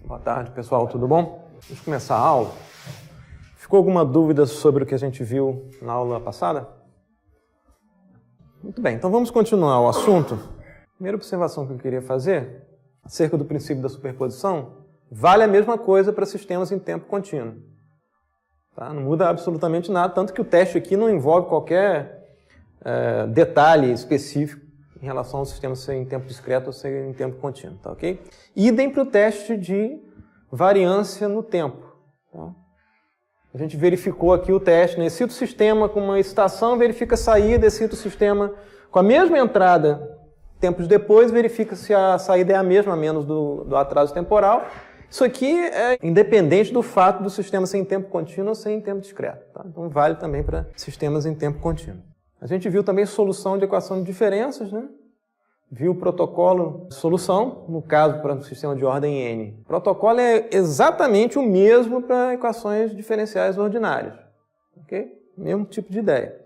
Boa tarde, pessoal, tudo bom? Vamos começar a aula. Ficou alguma dúvida sobre o que a gente viu na aula passada? Muito bem, então vamos continuar o assunto. Primeira observação que eu queria fazer, acerca do princípio da superposição, vale a mesma coisa para sistemas em tempo contínuo. Tá? Não muda absolutamente nada, tanto que o teste aqui não envolve qualquer detalhe específico em relação ao sistema ser em tempo discreto ou ser em tempo contínuo, tá ok? Idem para o teste de variância no tempo. Tá? A gente verificou aqui o teste, né? Excita o sistema com uma excitação, verifica a saída, excita o sistema com a mesma entrada tempos depois, verifica se a saída é a mesma, menos do atraso temporal. Isso aqui é independente do fato do sistema ser em tempo contínuo ou ser em tempo discreto. Tá? Então vale também para sistemas em tempo contínuo. A gente viu também solução de equação de diferenças, né? Viu o protocolo de solução, no caso para um sistema de ordem n. O protocolo é exatamente o mesmo para equações diferenciais ordinárias. Okay? Mesmo tipo de ideia.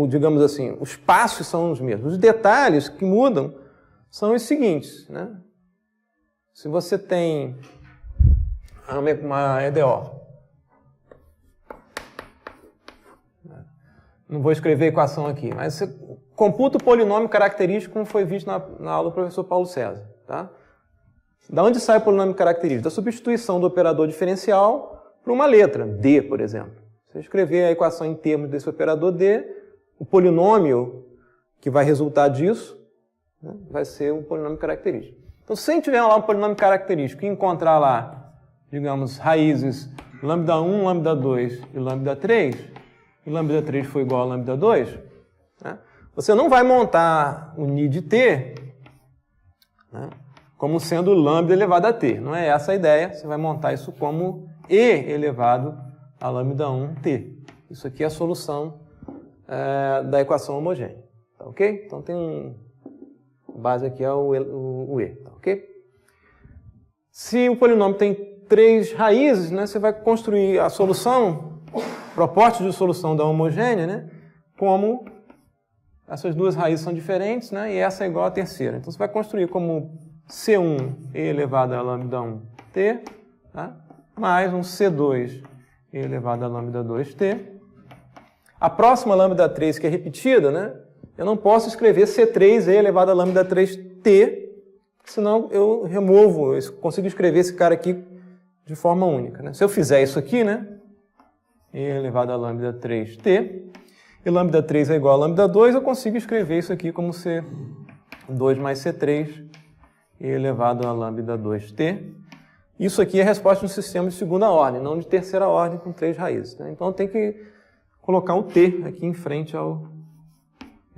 Digamos assim, os passos são os mesmos. Os detalhes que mudam são os seguintes. Né? Se você tem uma EDO, não vou escrever a equação aqui, mas você computa o polinômio característico como foi visto na aula do professor Paulo César. Tá? Da onde sai o polinômio característico? Da substituição do operador diferencial por uma letra, D, por exemplo. Se eu escrever a equação em termos desse operador D, o polinômio que vai resultar disso, né, vai ser um polinômio característico. Então, se a gente tiver lá um polinômio característico e encontrar lá, digamos, raízes lambda 1, lambda 2 e lambda 3, e lambda 3 for igual a lambda 2, né, você não vai montar o Ni de T, né, como sendo lambda elevado a T. Não é essa a ideia. Você vai montar isso como E elevado a lambda 1T. Isso aqui é a solução da equação homogênea. Tá ok? Então tem a base aqui é o E. Tá ok? Se o polinômio tem 3 raízes, né, você vai construir a solução, propostas de solução da homogênea, né, como essas duas raízes são diferentes, né, e essa é igual à terceira. Então você vai construir como C1 e elevado a lambda 1t, tá, mais um C2 e elevado a lambda 2t. A próxima lambda 3 que é repetida, né, eu não posso escrever C3 e elevado a lambda 3t, senão eu removo, eu consigo escrever esse cara aqui de forma única. Né? Se eu fizer isso aqui, né, e elevado a lambda 3t, e lambda 3 é igual a lambda 2, eu consigo escrever isso aqui como C2 mais C3 e elevado a lambda 2t. Isso aqui é a resposta de um sistema de segunda ordem, não de terceira ordem com 3 raízes. Né? Então eu tenho que colocar o t aqui em frente ao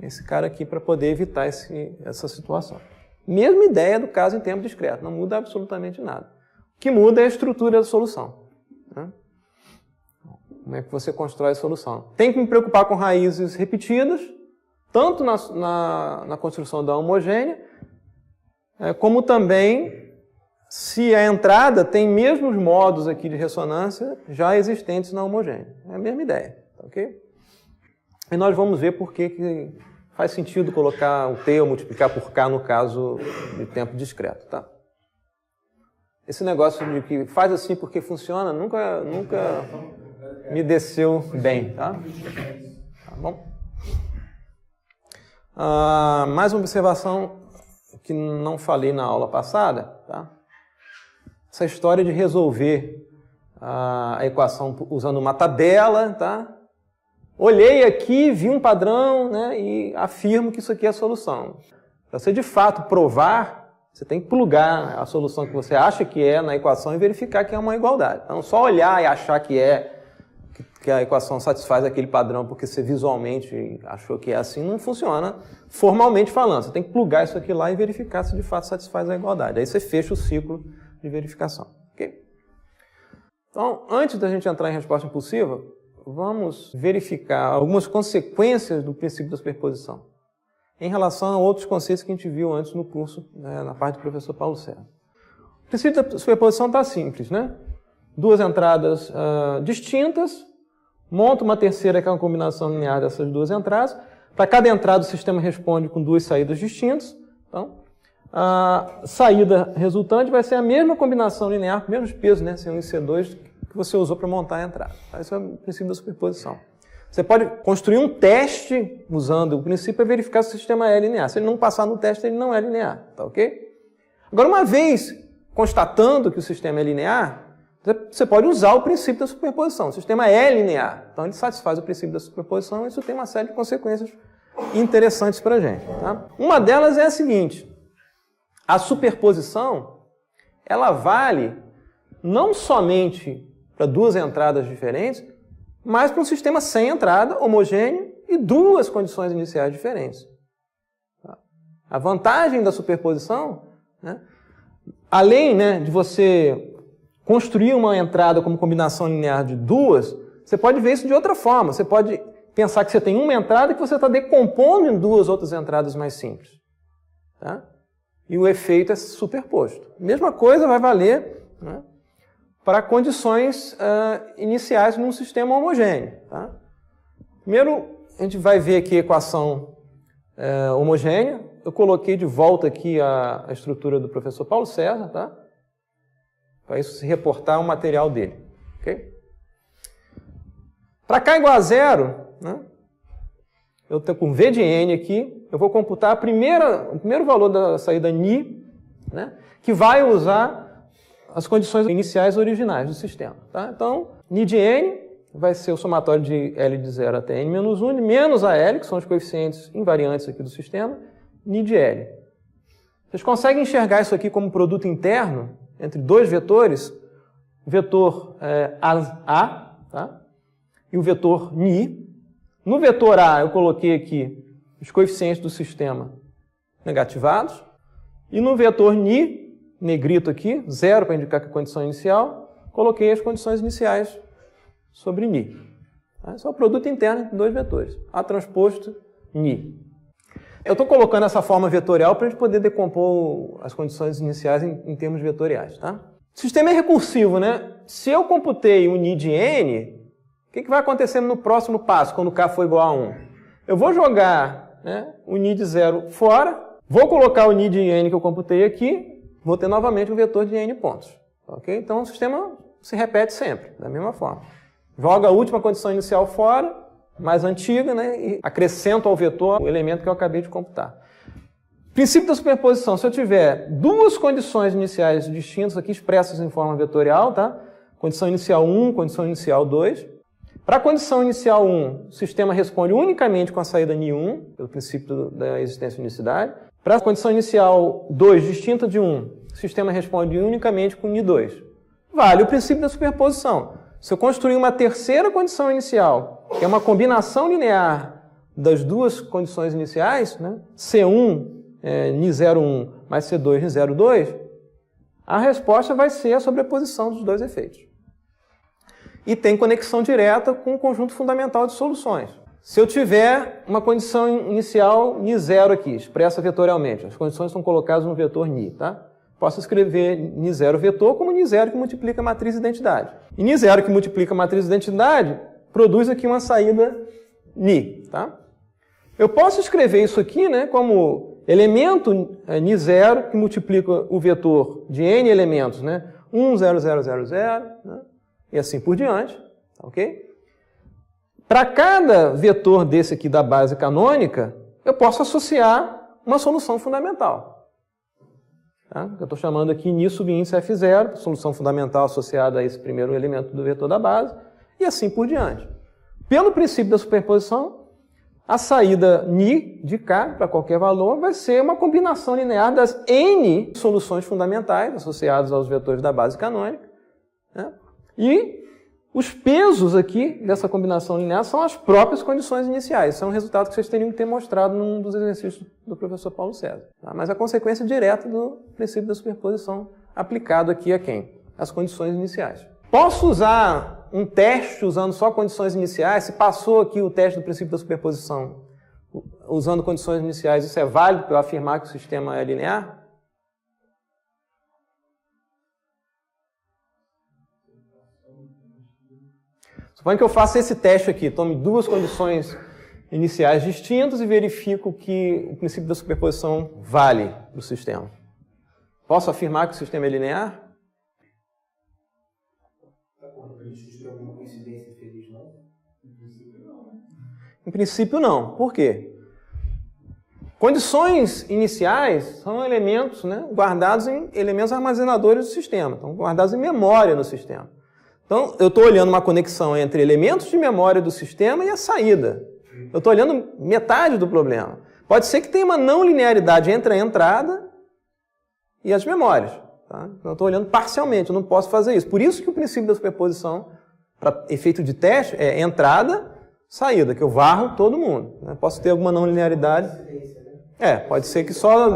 esse cara aqui para poder evitar essa situação. Mesma ideia do caso em tempo discreto, não muda absolutamente nada. O que muda é a estrutura da solução. Né? Como é que você constrói a solução? Tem que me preocupar com raízes repetidas, tanto na construção da homogênea, como também se a entrada tem mesmos modos aqui de ressonância já existentes na homogênea. É a mesma ideia. Tá ok? E nós vamos ver por que faz sentido colocar o T ou multiplicar por K no caso de tempo discreto. Tá? Esse negócio de que faz assim porque funciona nunca me desceu bem, tá? Tá bom? Mais uma observação que não falei na aula passada, tá? Essa história de resolver a equação usando uma tabela, tá? Olhei aqui, vi um padrão, né, e afirmo que isso aqui é a solução. Para você de fato provar, você tem que plugar a solução que você acha que é na equação e verificar que é uma igualdade. Então, só olhar e achar que a equação satisfaz aquele padrão porque você visualmente achou que é assim, não funciona formalmente falando. Você tem que plugar isso aqui lá e verificar se de fato satisfaz a igualdade. Aí você fecha o ciclo de verificação. Okay? Então, antes da gente entrar em resposta impulsiva, vamos verificar algumas consequências do princípio da superposição em relação a outros conceitos que a gente viu antes no curso, né, na parte do professor Paulo César. O princípio da superposição está simples, né? Duas entradas distintas, monto uma terceira que é uma combinação linear dessas duas entradas. Para cada entrada o sistema responde com duas saídas distintas. Então, a saída resultante vai ser a mesma combinação linear com os mesmos pesos, né, C1 e C2, que você usou para montar a entrada. Esse é o princípio da superposição. Você pode construir um teste usando o princípio para verificar se o sistema é linear. Se ele não passar no teste, ele não é linear. Tá ok? Agora, uma vez constatando que o sistema é linear, você pode usar o princípio da superposição. O sistema é linear. Então, ele satisfaz o princípio da superposição e isso tem uma série de consequências interessantes para a gente. Tá? Uma delas é a seguinte. A superposição, ela vale não somente para duas entradas diferentes, mas para um sistema sem entrada, homogêneo, e duas condições iniciais diferentes. A vantagem da superposição, né, além, né, de você construir uma entrada como combinação linear de duas, você pode ver isso de outra forma. Você pode pensar que você tem uma entrada que você está decompondo em duas outras entradas mais simples. Tá? E o efeito é superposto. A mesma coisa vai valer, né, para condições iniciais num sistema homogêneo. Tá? Primeiro, a gente vai ver aqui a equação homogênea. Eu coloquei de volta aqui a estrutura do professor Paulo César, tá? Para isso se reportar o material dele. Okay? Para k igual a zero, né, eu estou com V de n aqui, eu vou computar o primeiro valor da saída ni, né, que vai usar as condições iniciais originais do sistema. Tá? Então, ni de n vai ser o somatório de L de 0 até n menos 1, menos a L, que são os coeficientes invariantes aqui do sistema, ni de L. Vocês conseguem enxergar isso aqui como produto interno entre dois vetores, o vetor A, tá? E o vetor ni. No vetor A, eu coloquei aqui os coeficientes do sistema negativados, e no vetor ni, negrito aqui, 0 para indicar que é a condição inicial, coloquei as condições iniciais sobre ni. Esse é o produto interno entre dois vetores. A transposto ni. Eu estou colocando essa forma vetorial para a gente poder decompor as condições iniciais em termos vetoriais. Tá? O sistema é recursivo, né? Se eu computei o ni de n, o que vai acontecer no próximo passo, quando k for igual a 1? Eu vou jogar, né, o ni de 0 fora, vou colocar o ni de n que eu computei aqui, vou ter novamente um vetor de n pontos. Okay? Então o sistema se repete sempre, da mesma forma. Joga a última condição inicial fora, mais antiga, né, e acrescento ao vetor o elemento que eu acabei de computar. Princípio da superposição. Se eu tiver duas condições iniciais distintas aqui expressas em forma vetorial, tá? Condição inicial 1, condição inicial 2. Para a condição inicial 1, o sistema responde unicamente com a saída ni1, pelo princípio da existência de unicidade. Para a condição inicial 2, distinta de 1, o sistema responde unicamente com ni2. Vale o princípio da superposição. Se eu construir uma terceira condição inicial, que é uma combinação linear das duas condições iniciais, né, C1, ni01 mais C2, ni02, a resposta vai ser a sobreposição dos dois efeitos. E tem conexão direta com o conjunto fundamental de soluções. Se eu tiver uma condição inicial ni0 aqui, expressa vetorialmente, as condições são colocadas no vetor ni, tá? Posso escrever ni0 vetor como ni0 que multiplica a matriz identidade. E ni0 que multiplica a matriz identidade produz aqui uma saída ni, tá? Eu posso escrever isso aqui, né, como elemento ni0 que multiplica o vetor de n elementos, né, 1, 0, 0, 0, 0, né, e assim por diante, ok? Para cada vetor desse aqui da base canônica, eu posso associar uma solução fundamental. Tá? Eu estou chamando aqui ni subíndice F0, solução fundamental associada a esse primeiro elemento do vetor da base, e assim por diante. Pelo princípio da superposição, a saída ni de k para qualquer valor vai ser uma combinação linear das n soluções fundamentais associadas aos vetores da base canônica, né? E os pesos aqui dessa combinação linear são as próprias condições iniciais. Isso é um resultado que vocês teriam que ter mostrado num dos exercícios do professor Paulo César. Tá? Mas a consequência direta do princípio da superposição aplicado aqui a quem? As condições iniciais. Posso usar um teste usando só condições iniciais? Se passou aqui o teste do princípio da superposição usando condições iniciais, isso é válido para eu afirmar que o sistema é linear? Suponha que eu faça esse teste aqui, tome duas condições iniciais distintas e verifico que o princípio da superposição vale para o sistema. Posso afirmar que o sistema é linear? Em princípio, não. Por quê? Condições iniciais são elementos, né, guardados em elementos armazenadores do sistema, estão guardados em memória no sistema. Então, eu estou olhando uma conexão entre elementos de memória do sistema e a saída. Eu estou olhando metade do problema. Pode ser que tenha uma não linearidade entre a entrada e as memórias. Tá? Então, eu estou olhando parcialmente, eu não posso fazer isso. Por isso que o princípio da superposição, para efeito de teste, é entrada, saída, que eu varro todo mundo. Né? Posso ter alguma não linearidade. Pode ser que só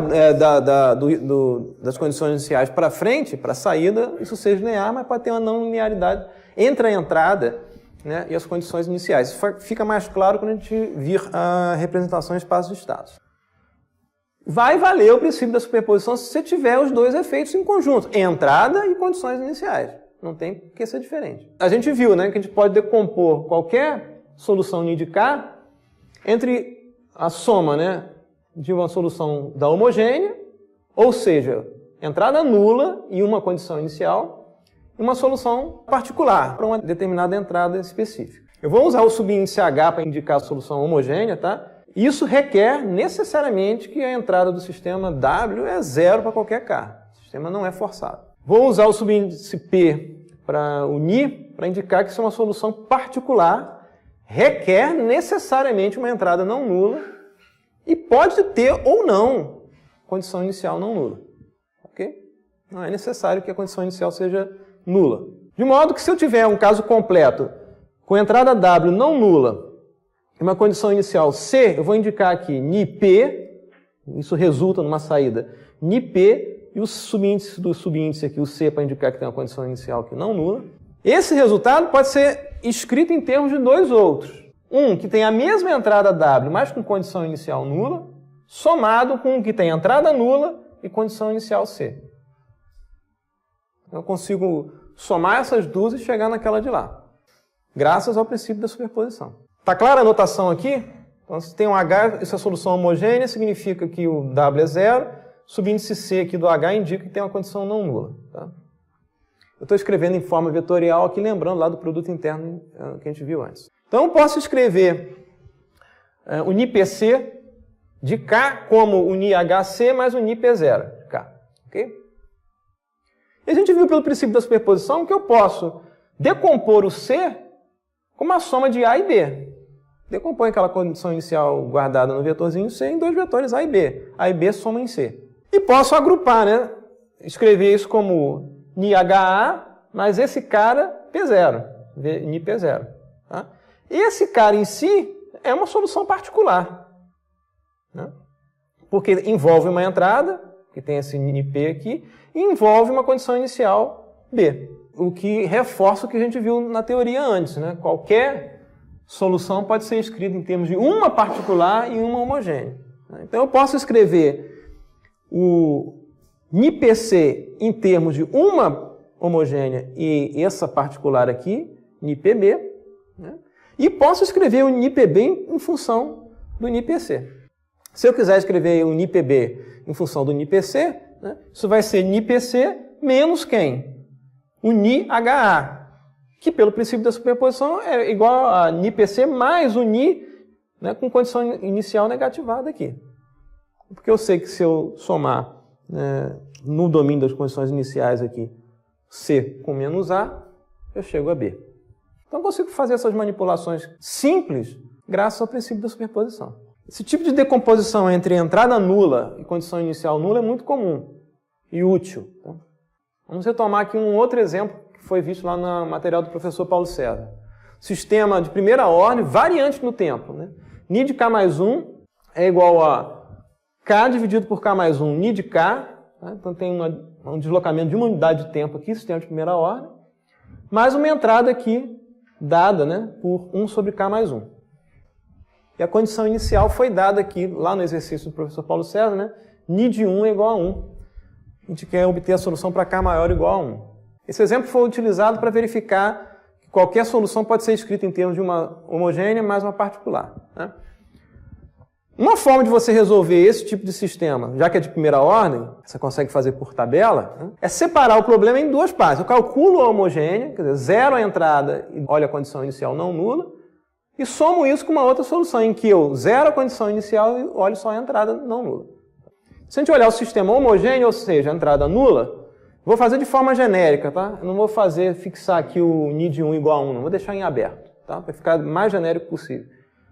das condições iniciais para frente, para a saída, isso seja linear, mas pode ter uma não linearidade entre a entrada, né, e as condições iniciais. Isso fica mais claro quando a gente vir a representação em espaços de estados. Vai valer o princípio da superposição se você tiver os dois efeitos em conjunto, entrada e condições iniciais. Não tem por que ser diferente. A gente viu, né, que a gente pode decompor qualquer solução NI de K entre a soma, né, de uma solução da homogênea, ou seja, entrada nula e uma condição inicial, e uma solução particular para uma determinada entrada específica. Eu vou usar o subíndice H para indicar a solução homogênea, tá? Isso requer necessariamente que a entrada do sistema W é zero para qualquer K. O sistema não é forçado. Vou usar o subíndice P para o NI para indicar que isso é uma solução particular, requer necessariamente uma entrada não nula, e pode ter ou não condição inicial não nula. Ok? Não é necessário que a condição inicial seja nula. De modo que se eu tiver um caso completo com entrada W não nula e uma condição inicial C, eu vou indicar aqui NiP, isso resulta numa saída NiP, e o subíndice do subíndice aqui, o C, para indicar que tem uma condição inicial aqui não nula. Esse resultado pode ser escrito em termos de dois outros. Um que tem a mesma entrada W, mas com condição inicial nula, somado com um que tem entrada nula e condição inicial C. Eu consigo somar essas duas e chegar naquela de lá, graças ao princípio da superposição. Está clara a notação aqui? Então, se tem um H, essa solução homogênea significa que o W é zero, subíndice C aqui do H indica que tem uma condição não nula. Tá? Eu estou escrevendo em forma vetorial aqui, lembrando lá do produto interno que a gente viu antes. Então, eu posso escrever o NiPC de K como o NiHC mais o NiP0 de K. Okay? E a gente viu pelo princípio da superposição que eu posso decompor o C como a soma de A e B. Decompõe aquela condição inicial guardada no vetorzinho C em dois vetores A e B. A e B somam em C. E posso agrupar, né? Escrever isso como NiHA mais esse cara P0, NiP0. Tá? Esse cara em si é uma solução particular, né? Porque envolve uma entrada, que tem esse NiP aqui, e envolve uma condição inicial B. O que reforça o que a gente viu na teoria antes, né? Qualquer solução pode ser escrita em termos de uma particular e uma homogênea. Então eu posso escrever o NiPC em termos de uma homogênea e essa particular aqui, NiPB, né? E posso escrever o NiPB em função do NiPC. Se eu quiser escrever o NiPB em função do NiPC, né, isso vai ser NiPC menos quem? O NiHA, que pelo princípio da superposição é igual a NiPC mais o Ni, né, com condição inicial negativada aqui. Porque eu sei que se eu somar, né, no domínio das condições iniciais aqui, C com menos A, eu chego a B. Então eu consigo fazer essas manipulações simples graças ao princípio da superposição. Esse tipo de decomposição entre entrada nula e condição inicial nula é muito comum e útil. Tá? Vamos retomar aqui um outro exemplo que foi visto lá no material do professor Paulo César. Sistema de primeira ordem, variante no tempo. Né? Ni de K mais 1 é igual a K dividido por K mais 1, Ni de K. Tá? Então tem um deslocamento de uma unidade de tempo aqui, sistema de primeira ordem, mais uma entrada aqui dada, né, por 1 sobre K mais 1. E a condição inicial foi dada aqui, lá no exercício do professor Paulo César, né? Ni de 1 é igual a 1. A gente quer obter a solução para K maior igual a 1. Esse exemplo foi utilizado para verificar que qualquer solução pode ser escrita em termos de uma homogênea mais uma particular. Né? Uma forma de você resolver esse tipo de sistema, já que é de primeira ordem, você consegue fazer por tabela, né? É separar o problema em duas partes. Eu calculo a homogênea, quer dizer, zero a entrada e olho a condição inicial não nula, e somo isso com uma outra solução, em que eu zero a condição inicial e olho só a entrada não nula. Se a gente olhar o sistema homogêneo, ou seja, a entrada nula, vou fazer de forma genérica, tá? Eu não vou fixar aqui o ni de 1 igual a 1, não. Vou deixar em aberto, tá? Para ficar o mais genérico possível.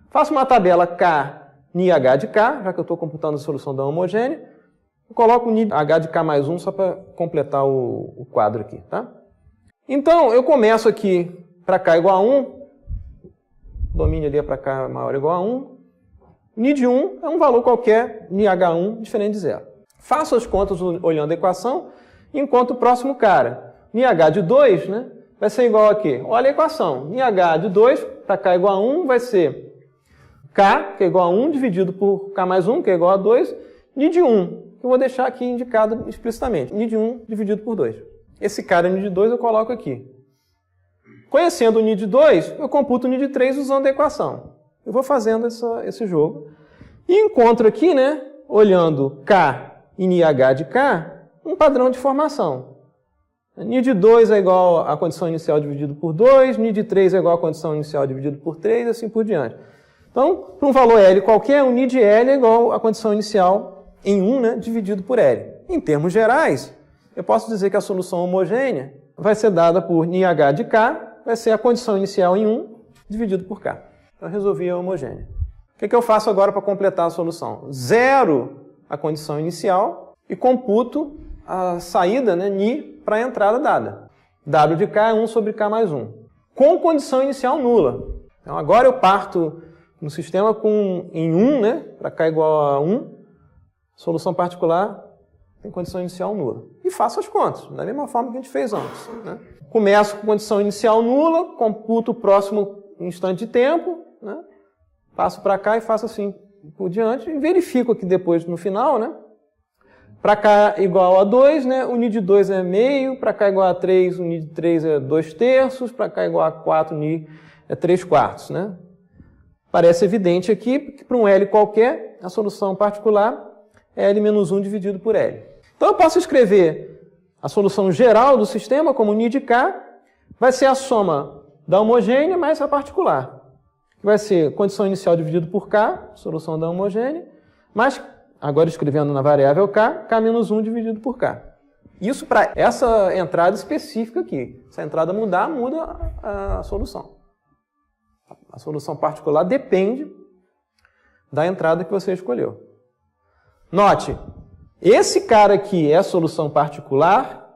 Faço uma tabela K, ni H de K, já que eu estou computando a solução da homogênea. Eu coloco o ni H de K mais 1 só para completar o quadro aqui, tá? Então, eu começo aqui para K igual a 1, domínio ali é para K maior ou igual a 1. Ni de 1 é um valor qualquer, ni H1 diferente de zero. Faço as contas olhando a equação, enquanto o próximo cara, ni H de 2, né, vai ser igual a quê? Olha a equação. Ni H de 2 para K igual a 1 vai ser K, que é igual a 1, dividido por K mais 1, que é igual a 2, ni de 1, que eu vou deixar aqui indicado explicitamente. Ni de 1 dividido por 2. Esse cara, ni de 2, eu coloco aqui. Conhecendo o ni de 2, eu computo o ni de 3 usando a equação. Eu vou fazendo esse jogo. E encontro aqui, né, olhando K e ni H de K, um padrão de formação. Ni de 2 é igual à condição inicial dividido por 2, ni de 3 é igual à condição inicial dividido por 3, e assim por diante. Então, para um valor L qualquer, o ni de L é igual à condição inicial em 1, né, dividido por L. Em termos gerais, eu posso dizer que a solução homogênea vai ser dada por ni H de K, vai ser a condição inicial em 1, dividido por K. Então, eu resolvi a homogênea. O que eu faço agora para completar a solução? Zero a condição inicial e computo a saída, né, ni, para a entrada dada. W de K é 1 sobre K mais 1. Com condição inicial nula. Então, agora eu parto no sistema em 1, né, para K igual a 1, solução particular tem condição inicial nula. E faço as contas, da mesma forma que a gente fez antes, né? Começo com condição inicial nula, computo o próximo instante de tempo, né? Passo para cá e faço assim por diante, e verifico aqui depois no final, né? Para K igual a 2, né? O ni de 2 é meio, para K igual a 3, o ni de 3 é 2/3, para K igual a 4, o ni é 3/4, né? Parece evidente aqui que para um L qualquer, a solução particular é L menos 1 dividido por L. Então eu posso escrever a solução geral do sistema como ni de K, vai ser a soma da homogênea mais a particular. Que vai ser condição inicial dividido por K, solução da homogênea, mais, agora escrevendo na variável K, K menos 1 dividido por K. Isso para essa entrada específica aqui. Se a entrada mudar, muda a solução. A solução particular depende da entrada que você escolheu. Note, esse cara aqui é a solução particular,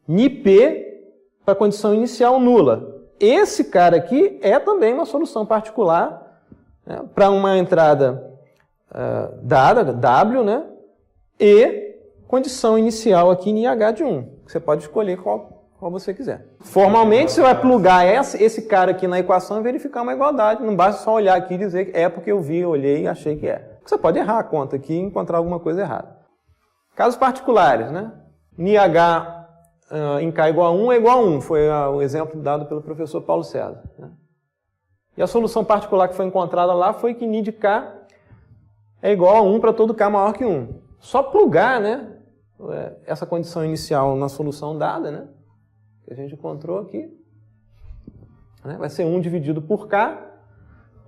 ni P para a condição inicial nula. Esse cara aqui é também uma solução particular, né, para uma entrada dada, W, né, e condição inicial aqui em H de 1. Você pode escolher qual você quiser. Formalmente, você vai plugar esse cara aqui na equação e verificar uma igualdade. Não basta só olhar aqui e dizer que é porque eu vi, olhei e achei que é. Você pode errar a conta aqui e encontrar alguma coisa errada. Casos particulares, né? Ni H em K igual a 1 é igual a 1. Foi o exemplo dado pelo professor Paulo César, né? E a solução particular que foi encontrada lá foi que ni de K é igual a 1 para todo K maior que 1. Só plugar, né, essa condição inicial na solução dada, né, que a gente encontrou aqui, né, vai ser 1 dividido por K,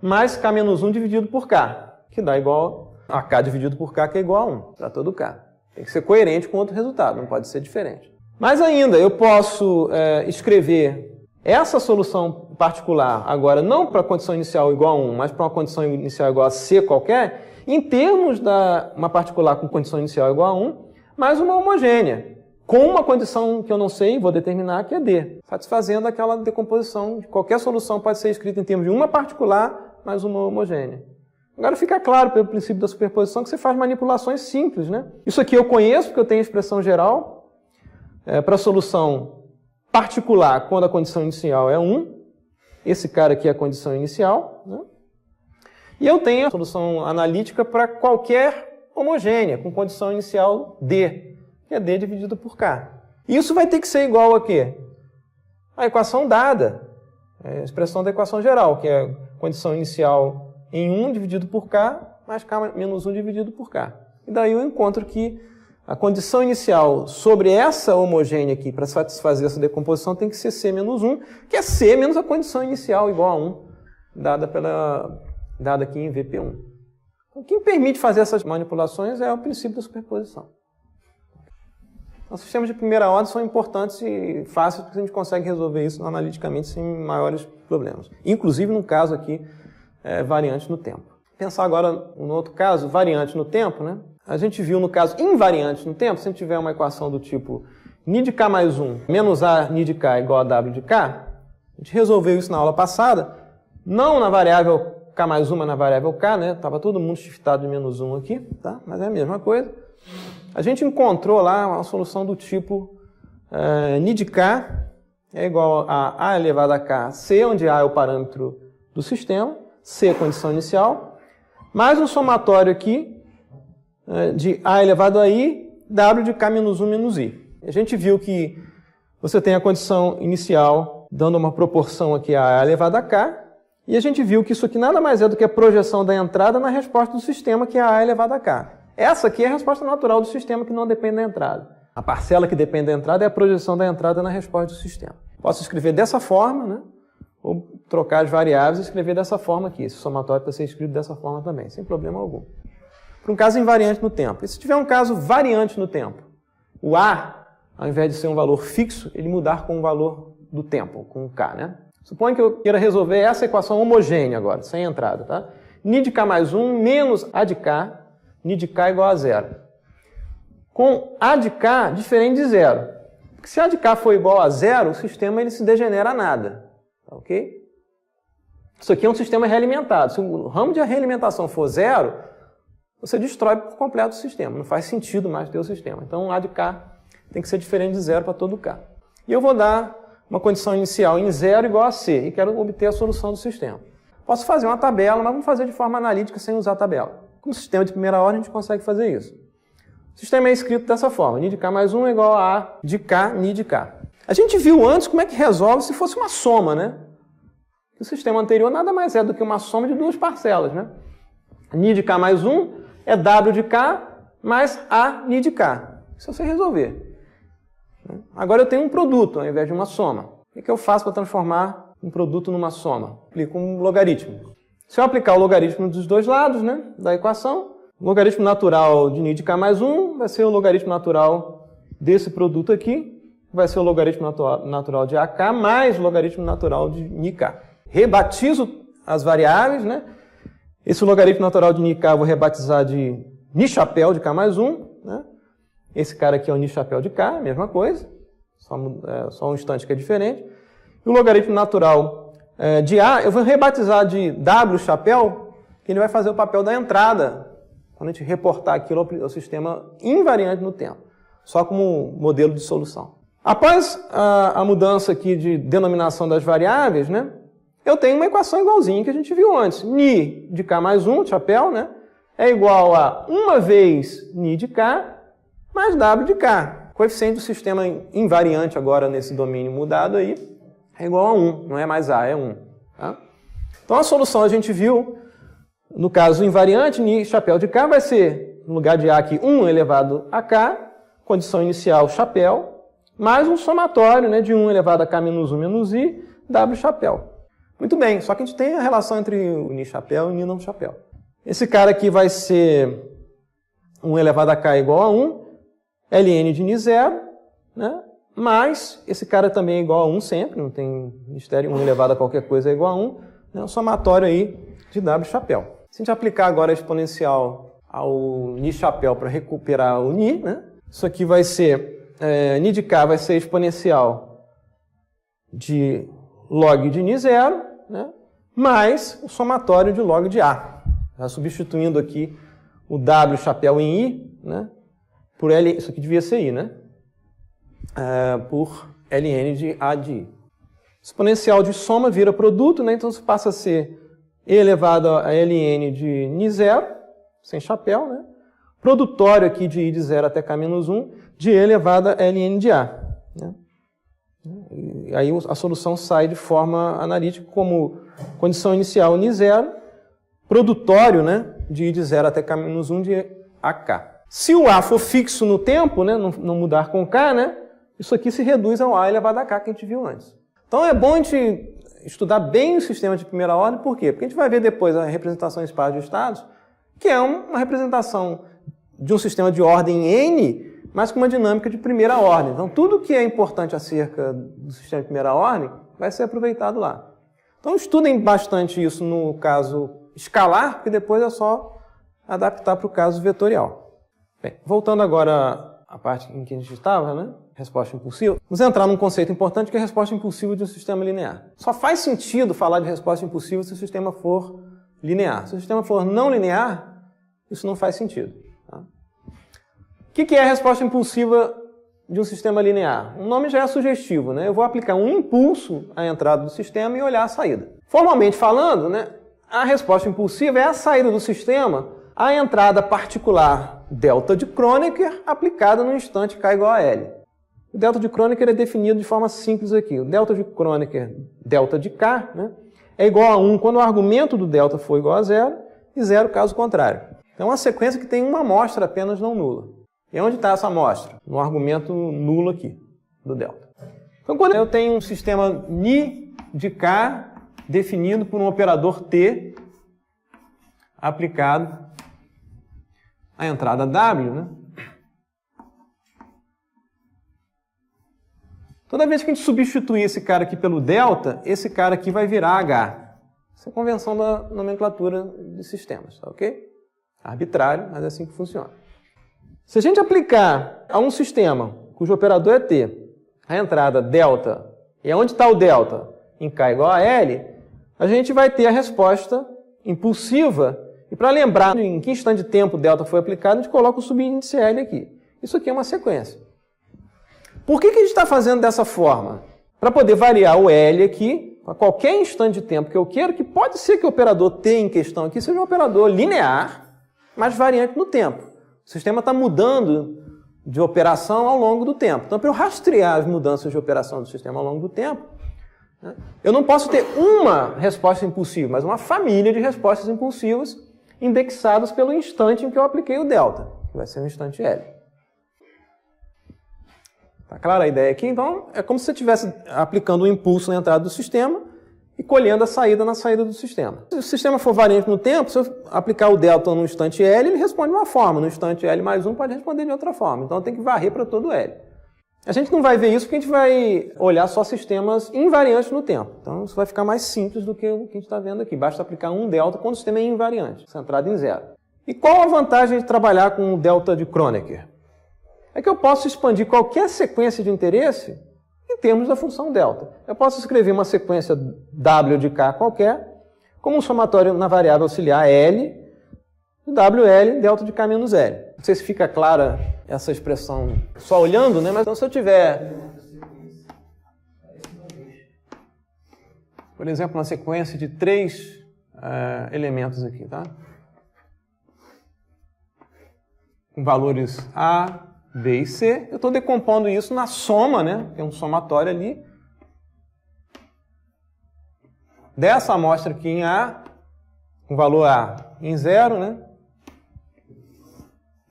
mais K menos 1 dividido por K, que dá igual a K dividido por K, que é igual a 1 para todo K. Tem que ser coerente com outro resultado, não pode ser diferente. Mas ainda, eu posso escrever essa solução particular agora não para a condição inicial igual a 1, mas para uma condição inicial igual a C qualquer, em termos da uma particular com condição inicial igual a 1, mais uma homogênea, com uma condição que eu não sei, vou determinar, que é D, satisfazendo aquela decomposição de qualquer solução pode ser escrita em termos de uma particular mais uma homogênea. Agora fica claro pelo princípio da superposição que você faz manipulações simples, né? Isso aqui eu conheço porque eu tenho a expressão geral para a solução particular quando a condição inicial é 1. Esse cara aqui é a condição inicial, né? E eu tenho a solução analítica para qualquer homogênea com condição inicial D, que é D dividido por K. Isso vai ter que ser igual a quê? A equação dada, a expressão da equação geral, que é a condição inicial em 1 dividido por K mais K menos 1 dividido por K. E daí eu encontro que a condição inicial sobre essa homogênea aqui, para satisfazer essa decomposição, tem que ser C menos 1, que é C menos a condição inicial igual a 1, dada aqui em VP1. O que me permite fazer essas manipulações é o princípio da superposição. Então, sistemas de primeira ordem são importantes e fáceis porque a gente consegue resolver isso analiticamente sem maiores problemas. Inclusive no caso aqui, variante no tempo. Pensar agora no outro caso, variante no tempo, né? A gente viu no caso invariante no tempo, se a gente tiver uma equação do tipo ni de k mais 1 menos a ni de k igual a w de k, a gente resolveu isso na aula passada, não na variável k mais 1, mas na variável k, né? Estava todo mundo shiftado de menos 1 aqui, tá? Mas é a mesma coisa. A gente encontrou lá uma solução do tipo ni de k é igual a elevado a k, c, onde a é o parâmetro do sistema, c é a condição inicial, mais um somatório aqui de a elevado a i, w de k menos 1 menos i. A gente viu que você tem a condição inicial dando uma proporção aqui a elevado a k, e a gente viu que isso aqui nada mais é do que a projeção da entrada na resposta do sistema, que é a elevado a k. Essa aqui é a resposta natural do sistema que não depende da entrada. A parcela que depende da entrada é a projeção da entrada na resposta do sistema. Posso escrever dessa forma, né? Ou trocar as variáveis e escrever dessa forma aqui. Esse somatório pode ser escrito dessa forma também, sem problema algum. Para um caso invariante no tempo. E se tiver um caso variante no tempo? O A, ao invés de ser um valor fixo, ele mudar com o valor do tempo, com o K, né? Suponha que eu queira resolver essa equação homogênea agora, sem entrada, tá? Ni de K mais 1 menos A de K, ni de K igual a 0. Com A de K diferente de 0. Porque se A de K for igual a 0, o sistema ele se degenera a nada. Tá, ok? Isso aqui é um sistema realimentado. Se o ramo de realimentação for 0, você destrói por completo o sistema. Não faz sentido mais ter o sistema. Então, A de K tem que ser diferente de 0 para todo K. E eu vou dar uma condição inicial em 0 igual a C e quero obter a solução do sistema. Posso fazer uma tabela, mas vamos fazer de forma analítica sem usar a tabela. Com o sistema de primeira ordem, a gente consegue fazer isso. O sistema é escrito dessa forma. Ni de K mais 1 é igual a A de K, ni de K. A gente viu antes como é que resolve se fosse uma soma, né? O sistema anterior nada mais é do que uma soma de duas parcelas, né? Ni de K mais 1 é W de K mais A ni de K. Isso você resolver. Agora eu tenho um produto ao invés de uma soma. O que eu faço para transformar um produto numa soma? Aplico um logaritmo. Se eu aplicar o logaritmo dos dois lados, né, da equação, o logaritmo natural de ni de K mais 1 vai ser o logaritmo natural desse produto aqui, vai ser o logaritmo natural de AK mais o logaritmo natural de ni K. Rebatizo as variáveis, né? Esse logaritmo natural de ni K eu vou rebatizar de ni chapéu de K mais 1, né? Esse cara aqui é o ni chapéu de K, mesma coisa, só um instante que é diferente. E o logaritmo natural de A, eu vou rebatizar de W chapéu, que ele vai fazer o papel da entrada, quando a gente reportar aquilo ao sistema invariante no tempo, só como modelo de solução. Após a mudança aqui de denominação das variáveis, né, eu tenho uma equação igualzinha que a gente viu antes. Ni de K mais 1, chapéu, né, é igual a 1 vezes ni de K mais W de K. O coeficiente do sistema invariante agora nesse domínio mudado aí é igual a 1, não é mais A, é 1. Tá? Então a solução a gente viu, no caso invariante, ni chapéu de K vai ser, no lugar de A aqui, 1 elevado a K, condição inicial chapéu, mais um somatório, né, de 1 elevado a K menos 1 menos I, W chapéu. Muito bem, só que a gente tem a relação entre o ni chapéu e o ni não chapéu. Esse cara aqui vai ser 1 elevado a K igual a 1, ln de ni 0, né? Mas esse cara também é igual a 1 sempre, não tem mistério, 1 elevado a qualquer coisa é igual a 1, né? Um somatório aí de W chapéu. Se a gente aplicar agora a exponencial ao ni chapéu para recuperar o ni, né? Isso aqui vai ser, ni de K vai ser exponencial de log de ni 0, né? Mais o somatório de log de A. Já substituindo aqui o W chapéu em I, né? Por L, isso aqui devia ser I, né? Por ln de A de I. Exponencial de soma vira produto, né? Então isso passa a ser E elevado a ln de ni 0, sem chapéu, né? Produtório aqui de I de 0 até K menos 1, de E elevado a ln de A. Né? E aí a solução sai de forma analítica como condição inicial ni 0, produtório, né? de I de 0 até K-1 de AK. Se o A for fixo no tempo, né, não mudar com K, né, isso aqui se reduz ao A elevado a K que a gente viu antes. Então é bom a gente estudar bem o sistema de primeira ordem, por quê? Porque a gente vai ver depois a representação em espaço de estados, que é uma representação de um sistema de ordem N, mas com uma dinâmica de primeira ordem. Então tudo que é importante acerca do sistema de primeira ordem vai ser aproveitado lá. Então estudem bastante isso no caso escalar, porque depois é só adaptar para o caso vetorial. Bem, voltando agora à parte em que a gente estava, né? Resposta impulsiva. Vamos entrar num conceito importante que é a resposta impulsiva de um sistema linear. Só faz sentido falar de resposta impulsiva se o sistema for linear. Se o sistema for não linear, isso não faz sentido. Tá? O que é a resposta impulsiva de um sistema linear? O nome já é sugestivo, né? Eu vou aplicar um impulso à entrada do sistema e olhar a saída. Formalmente falando, né, a resposta impulsiva é a saída do sistema à entrada particular delta de Kronecker aplicada no instante k igual a L. O delta de Kronecker é definido de forma simples aqui. O delta de Kronecker, delta de k, né, é igual a 1 quando o argumento do delta for igual a 0 e 0 caso contrário. É uma sequência que tem uma amostra apenas não nula. E onde está essa amostra? No argumento nulo aqui, do delta. Então, quando eu tenho um sistema Ni de k definido por um operador T aplicado à entrada W, né? Toda vez que a gente substituir esse cara aqui pelo delta, esse cara aqui vai virar H. Essa é a convenção da nomenclatura de sistemas, tá ok? Arbitrário, mas é assim que funciona. Se a gente aplicar a um sistema cujo operador é T, a entrada delta, e onde está o delta? Em K igual a L, a gente vai ter a resposta impulsiva. E para lembrar em que instante de tempo o delta foi aplicado, a gente coloca o subíndice L aqui. Isso aqui é uma sequência. Por que a gente está fazendo dessa forma? Para poder variar o L aqui, a qualquer instante de tempo que eu queira, que pode ser que o operador T em questão aqui seja um operador linear, mas variante no tempo. O sistema está mudando de operação ao longo do tempo. Então, para eu rastrear as mudanças de operação do sistema ao longo do tempo, né, eu não posso ter uma resposta impulsiva, mas uma família de respostas impulsivas indexadas pelo instante em que eu apliquei o delta, que vai ser o instante L. Tá clara a ideia aqui? Então, é como se você estivesse aplicando um impulso na entrada do sistema e colhendo a saída na saída do sistema. Se o sistema for variante no tempo, se eu aplicar o delta no instante L, ele responde de uma forma. No instante L mais 1 pode responder de outra forma. Então, eu tenho que varrer para todo L. A gente não vai ver isso porque a gente vai olhar só sistemas invariantes no tempo. Então, isso vai ficar mais simples do que o que a gente está vendo aqui. Basta aplicar um delta quando o sistema é invariante, centrado em zero. E qual a vantagem de trabalhar com o delta de Kronecker? É que eu posso expandir qualquer sequência de interesse em termos da função delta. Eu posso escrever uma sequência W de K qualquer, como um somatório na variável auxiliar L, WL, delta de K menos L. Não sei se fica clara essa expressão só olhando, né? Mas então, se eu tiver, por exemplo, uma sequência de 3 elementos aqui, tá? Com valores A, B e C, eu estou decompondo isso na soma, né? Tem um somatório ali. Dessa amostra aqui em A, com valor A em 0, né?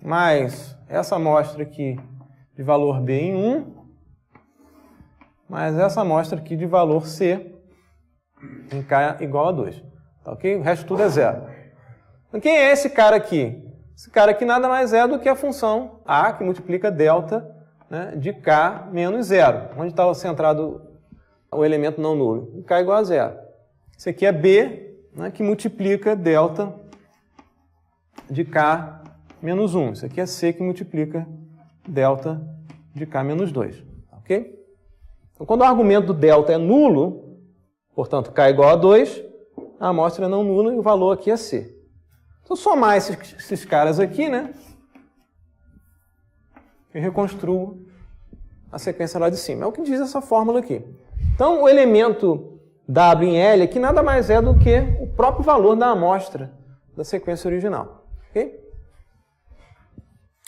Mais essa amostra aqui de valor B em 1, mais essa amostra aqui de valor C em K igual a 2. Tá ok? O resto tudo é 0. Então, quem é esse cara aqui? Esse cara aqui nada mais é do que a função A, que multiplica delta, né, de K menos 0. Onde está centrado o elemento não nulo? Em K igual a 0. Esse aqui é B, né, que multiplica delta de K menos 1. Isso aqui é C, que multiplica delta de K menos 2. Ok? Então, quando o argumento do delta é nulo, portanto, K igual a 2, a amostra é não nula e o valor aqui é C. Então, somar esses caras aqui, né? Eu reconstruo a sequência lá de cima. É o que diz essa fórmula aqui. Então, o elemento W em L aqui nada mais é do que o próprio valor da amostra da sequência original. Ok?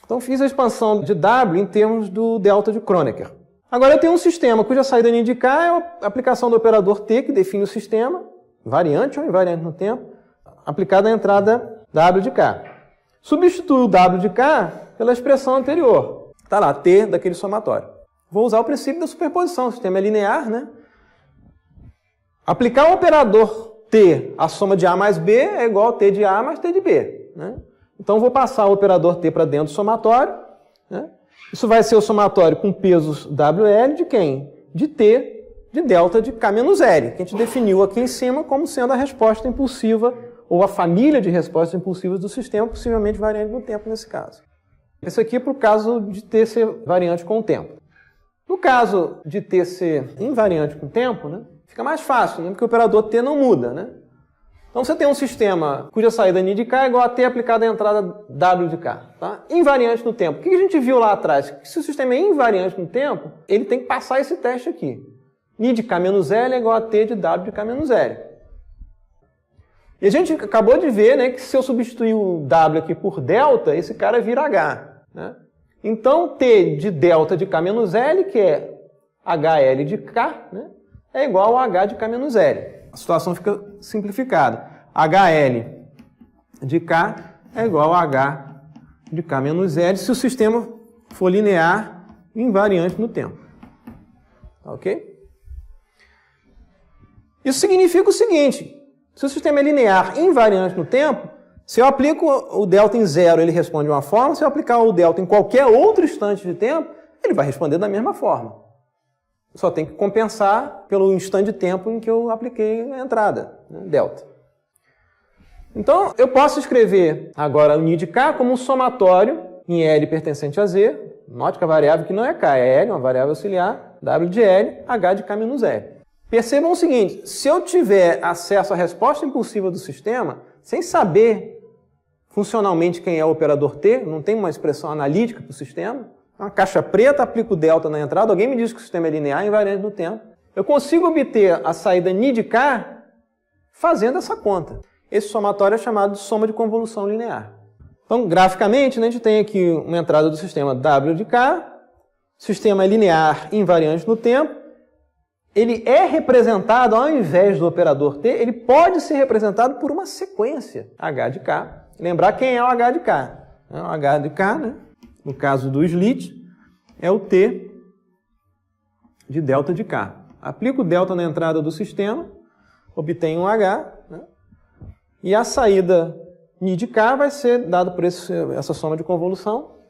Então, fiz a expansão de W em termos do delta de Kronecker. Agora, eu tenho um sistema cuja saída N de K é a aplicação do operador T, que define o sistema, variante ou invariante no tempo, aplicada à entrada W de K. Substituo o W de K pela expressão anterior. Está lá, T daquele somatório. Vou usar o princípio da superposição. O sistema é linear, né? Aplicar o operador T, a soma de A mais B é igual a T de A mais T de B. Né? Então, vou passar o operador T para dentro do somatório. Né? Isso vai ser o somatório com pesos WL de quem? De T de delta de K menos L, que a gente definiu aqui em cima como sendo a resposta impulsiva, ou a família de respostas impulsivas do sistema, possivelmente variante no tempo nesse caso. Isso aqui é para o caso de T ser variante com o tempo. No caso de T ser invariante com o tempo, né, fica mais fácil, né, porque o operador T não muda. Né? Então você tem um sistema cuja saída Ni de K é igual a T aplicada à entrada W de K. Tá? Invariante no tempo. O que a gente viu lá atrás? Que se o sistema é invariante no tempo, ele tem que passar esse teste aqui. Ni de K menos L é igual a T de W de K menos L. E a gente acabou de ver, né, que se eu substituir o W aqui por delta, esse cara vira H. Né? Então, T de delta de K menos L, que é HL de K, né, é igual a H de K menos L. A situação fica simplificada. HL de K é igual a H de K menos L se o sistema for linear invariante no tempo. Ok? Isso significa o seguinte: se o sistema é linear invariante no tempo, se eu aplico o delta em zero, ele responde de uma forma. Se eu aplicar o delta em qualquer outro instante de tempo, ele vai responder da mesma forma. Só tem que compensar pelo instante de tempo em que eu apliquei a entrada, né, delta. Então, eu posso escrever agora o Ni de K como um somatório em L pertencente a Z. Note que a variável que não é K, é L, uma variável auxiliar, W de L, H de K menos L. Percebam o seguinte: se eu tiver acesso à resposta impulsiva do sistema, sem saber funcionalmente quem é o operador T, não tem uma expressão analítica para o sistema, uma caixa preta, aplico o delta na entrada, alguém me diz que o sistema é linear invariante no tempo, eu consigo obter a saída Ni de K fazendo essa conta. Esse somatório é chamado de soma de convolução linear. Então, graficamente, né, a gente tem aqui uma entrada do sistema W de K, o sistema é linear invariante no tempo, ele é representado, ao invés do operador T, ele pode ser representado por uma sequência H de K. Lembrar quem é o H de K. O H de K, né? No caso do slit, é o T de delta de K. Aplico o delta na entrada do sistema, obtenho um H, né? E a saída Ni de K vai ser dada por essa soma de convolução,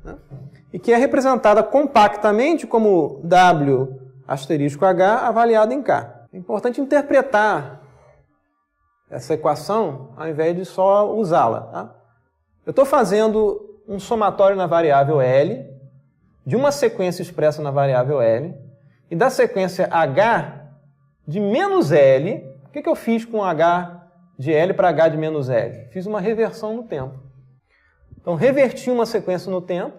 né? E que é representada compactamente como W asterisco H avaliado em K. É importante interpretar essa equação ao invés de só usá-la. Tá? Eu estou fazendo um somatório na variável L, de uma sequência expressa na variável L, e da sequência H de menos L. O que eu fiz com H de L para H de menos L? Fiz uma reversão no tempo. Então, reverti uma sequência no tempo,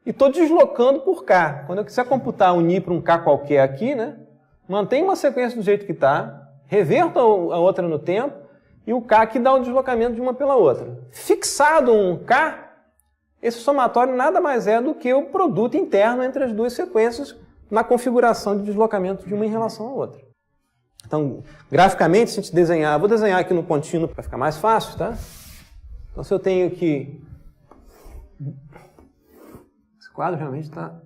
e estou deslocando por K. Quando eu quiser computar um Ni para um K qualquer aqui, né, mantenho uma sequência do jeito que está, reverto a outra no tempo, e o K que dá o deslocamento de uma pela outra. Fixado um K, esse somatório nada mais é do que o produto interno entre as duas sequências na configuração de deslocamento de uma em relação à outra. Então, graficamente, se a gente desenhar, vou desenhar aqui no contínuo para ficar mais fácil, tá? Então, se eu tenho aqui... Esse quadro realmente está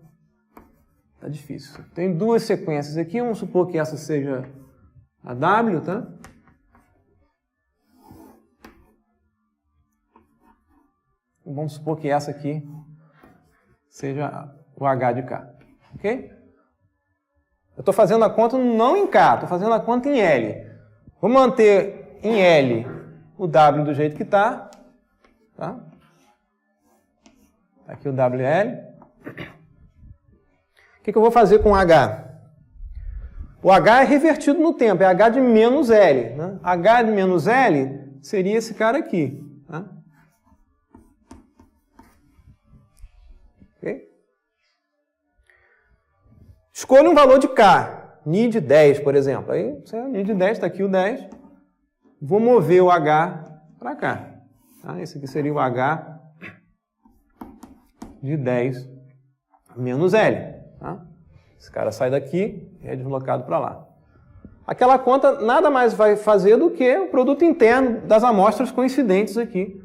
difícil. Tem duas sequências aqui, vamos supor que essa seja a W, tá? Vamos supor que essa aqui seja o H de K, ok? Eu estou fazendo a conta não em K, estou fazendo a conta em L. Vou manter em L o W do jeito que está, tá? Aqui o WL. O que eu vou fazer com o H? O H é revertido no tempo, é H de menos L. Né? H de menos L seria esse cara aqui. Tá? Okay? Escolha um valor de K, Ni de 10, por exemplo. Aí, Ni de 10, está aqui o 10. Vou mover o H para cá. Tá? Esse aqui seria o H de 10 menos L. Tá? Esse cara sai daqui e é deslocado para lá. aquela conta nada mais vai fazer do que o produto interno das amostras coincidentes aqui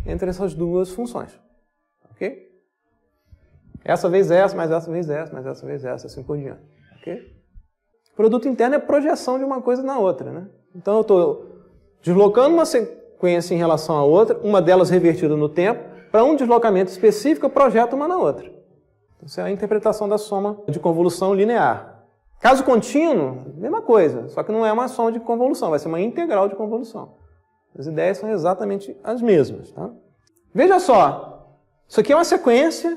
entre essas duas funções. Ok? Essa vez essa, mais essa vez essa, mais essa vez essa, assim por diante. Ok? Produto interno é projeção de uma coisa na outra, né? Então eu estou deslocando uma sequência em relação à outra, uma delas revertida no tempo, para um deslocamento específico eu projeto uma na outra. Essa é a interpretação da soma de convolução linear. Caso contínuo, mesma coisa, só que não é uma soma de convolução, vai ser uma integral de convolução. As ideias são exatamente as mesmas. Tá? Veja só, isso aqui é uma sequência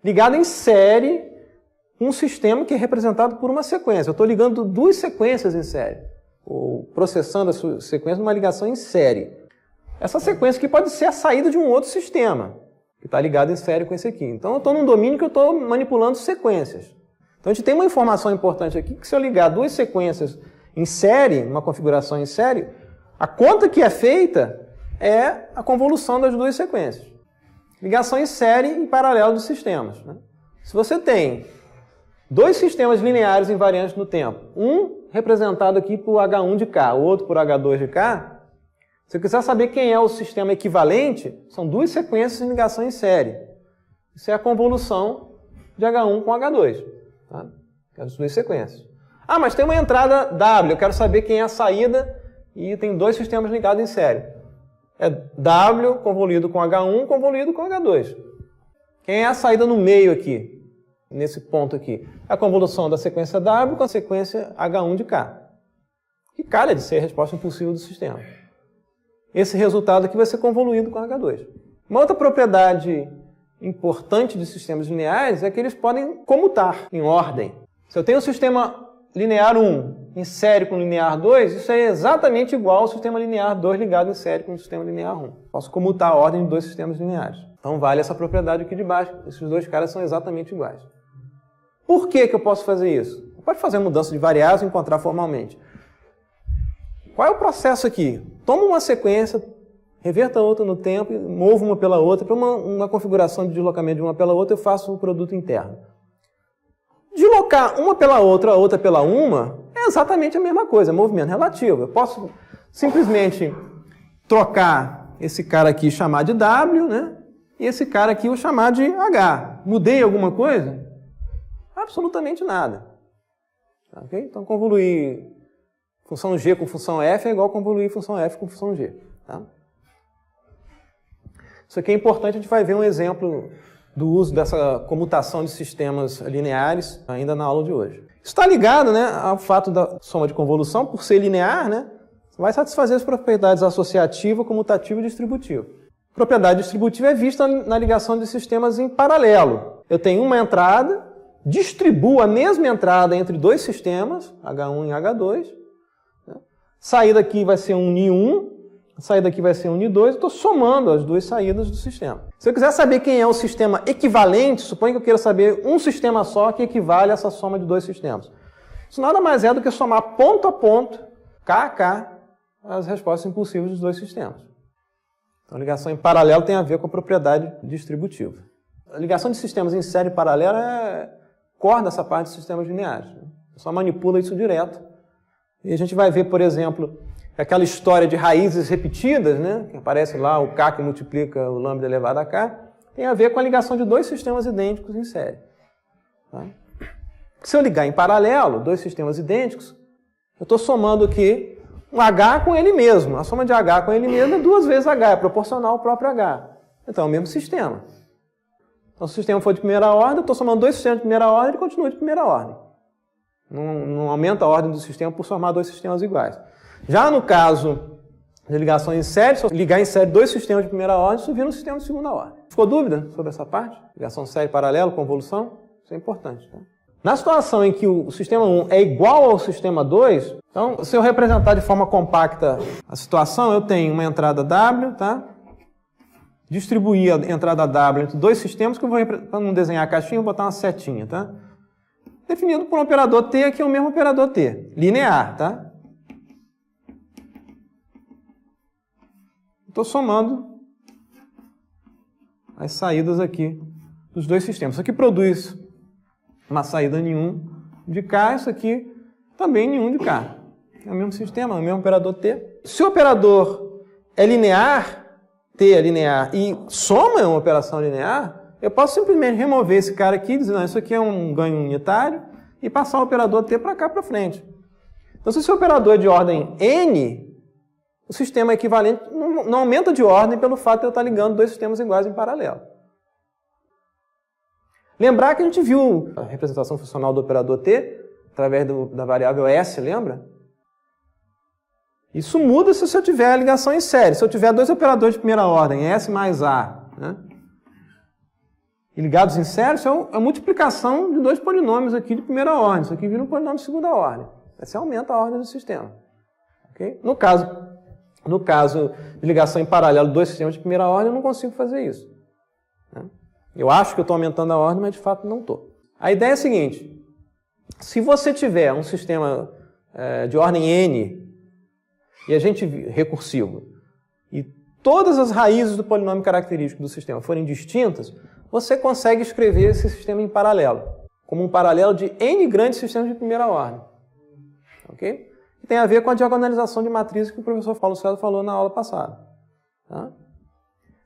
ligada em série com um sistema que é representado por uma sequência. Eu estou ligando duas sequências em série, ou processando a sequência numa ligação em série. Essa sequência aqui pode ser a saída de um outro sistema, que está ligado em série com esse aqui. Então eu estou num domínio que eu estou manipulando sequências. Então a gente tem uma informação importante aqui, que se eu ligar duas sequências em série, uma configuração em série, a conta que é feita é a convolução das duas sequências. Ligação em série e paralelo dos sistemas. Né? Se você tem dois sistemas lineares invariantes no tempo, um representado aqui por H1 de K, o outro por H2 de K, se eu quiser saber quem é o sistema equivalente, são duas sequências em ligação em série. Isso é a convolução de H1 com H2. Tá? As duas sequências. Ah, mas tem uma entrada W, eu quero saber quem é a saída e tem dois sistemas ligados em série. É W convoluído com H1 convoluído com H2. Quem é a saída no meio aqui, nesse ponto aqui? É a convolução da sequência W com a sequência H1 de K. Que calha de ser a resposta impulsiva do sistema. Esse resultado aqui vai ser convoluído com H2. Uma outra propriedade importante de sistemas lineares é que eles podem comutar em ordem. Se eu tenho um sistema linear 1 em série com linear 2, isso é exatamente igual ao sistema linear 2 ligado em série com o sistema linear 1. Posso comutar a ordem de dois sistemas lineares. Então vale essa propriedade aqui de baixo. Esses dois caras são exatamente iguais. Por que eu posso fazer isso? Pode fazer mudança de variáveis e encontrar formalmente. Qual é o processo aqui? Toma uma sequência, reverta a outra no tempo, movo uma pela outra. Para uma configuração de deslocamento de uma pela outra, eu faço um produto interno. Deslocar uma pela outra, a outra pela uma, é exatamente a mesma coisa, é movimento relativo. Eu posso simplesmente trocar esse cara aqui e chamar de W, né? E esse cara aqui eu chamar de H. Mudei alguma coisa? Absolutamente nada. Okay? Então, convoluir função G com função F é igual a convoluir função F com função G. Tá? Isso aqui é importante, a gente vai ver um exemplo do uso dessa comutação de sistemas lineares ainda na aula de hoje. Isso está ligado, né, ao fato da soma de convolução, por ser linear, né, vai satisfazer as propriedades associativa, comutativa e distributiva. A propriedade distributiva é vista na ligação de sistemas em paralelo. Eu tenho uma entrada, distribuo a mesma entrada entre dois sistemas, H1 e H2, saída aqui vai ser um Ni1, a saída aqui vai ser um Ni2, eu estou somando as duas saídas do sistema. Se eu quiser saber quem é o sistema equivalente, suponho que eu queira saber um sistema só que equivale a essa soma de dois sistemas. Isso nada mais é do que somar ponto a ponto, K a K, as respostas impulsivas dos dois sistemas. Então, a ligação em paralelo tem a ver com a propriedade distributiva. A ligação de sistemas em série paralela corda essa parte de sistemas lineares. Só manipula isso direto. E a gente vai ver, por exemplo, aquela história de raízes repetidas, né, que aparece lá o K que multiplica o lambda elevado a K, tem a ver com a ligação de dois sistemas idênticos em série. Tá? Se eu ligar em paralelo, dois sistemas idênticos, eu estou somando aqui um H com ele mesmo. A soma de H com ele mesmo é duas vezes H, é proporcional ao próprio H. Então é o mesmo sistema. Então se o sistema for de primeira ordem, eu estou somando dois sistemas de primeira ordem e ele continua de primeira ordem. Não aumenta a ordem do sistema por somar dois sistemas iguais. Já no caso de ligação em série, se eu ligar em série dois sistemas de primeira ordem, isso vira um sistema de segunda ordem. Ficou dúvida sobre essa parte? Ligação série paralelo, convolução? Isso é importante. Tá? Na situação em que o sistema 1 é igual ao sistema 2, então, se eu representar de forma compacta a situação, eu tenho uma entrada W, tá? Distribuir a entrada W entre dois sistemas, que eu vou, para não desenhar a caixinha, vou botar uma setinha, tá? Definido por um operador T, que é o mesmo operador T, linear, tá? Estou somando as saídas aqui dos dois sistemas. Isso aqui produz uma saída N1 de K, isso aqui também nenhum de K. É o mesmo sistema, é o mesmo operador T. Se o operador é linear, T é linear, e soma uma operação linear, eu posso simplesmente remover esse cara aqui, dizer, não, isso aqui é um ganho unitário, e passar o operador T para cá para frente. Então, se o seu operador é de ordem N, o sistema equivalente não aumenta de ordem pelo fato de eu estar ligando dois sistemas iguais em paralelo. Lembrar que a gente viu a representação funcional do operador T através da variável S, lembra? Isso muda se eu tiver a ligação em série. Se eu tiver dois operadores de primeira ordem, S mais A, né? E ligados em série, isso é a multiplicação de dois polinômios aqui de primeira ordem. Isso aqui vira um polinômio de segunda ordem. Você aumenta a ordem do sistema. Okay? No caso de ligação em paralelo de dois sistemas de primeira ordem, eu não consigo fazer isso. Né? Eu acho que eu estou aumentando a ordem, mas de fato não estou. A ideia é a seguinte. Se você tiver um sistema de ordem N, e a gente recursivo, e todas as raízes do polinômio característico do sistema forem distintas, você consegue escrever esse sistema em paralelo, como um paralelo de N grandes sistemas de primeira ordem. Ok? Que tem a ver com a diagonalização de matrizes que o professor Paulo César falou na aula passada. Tá?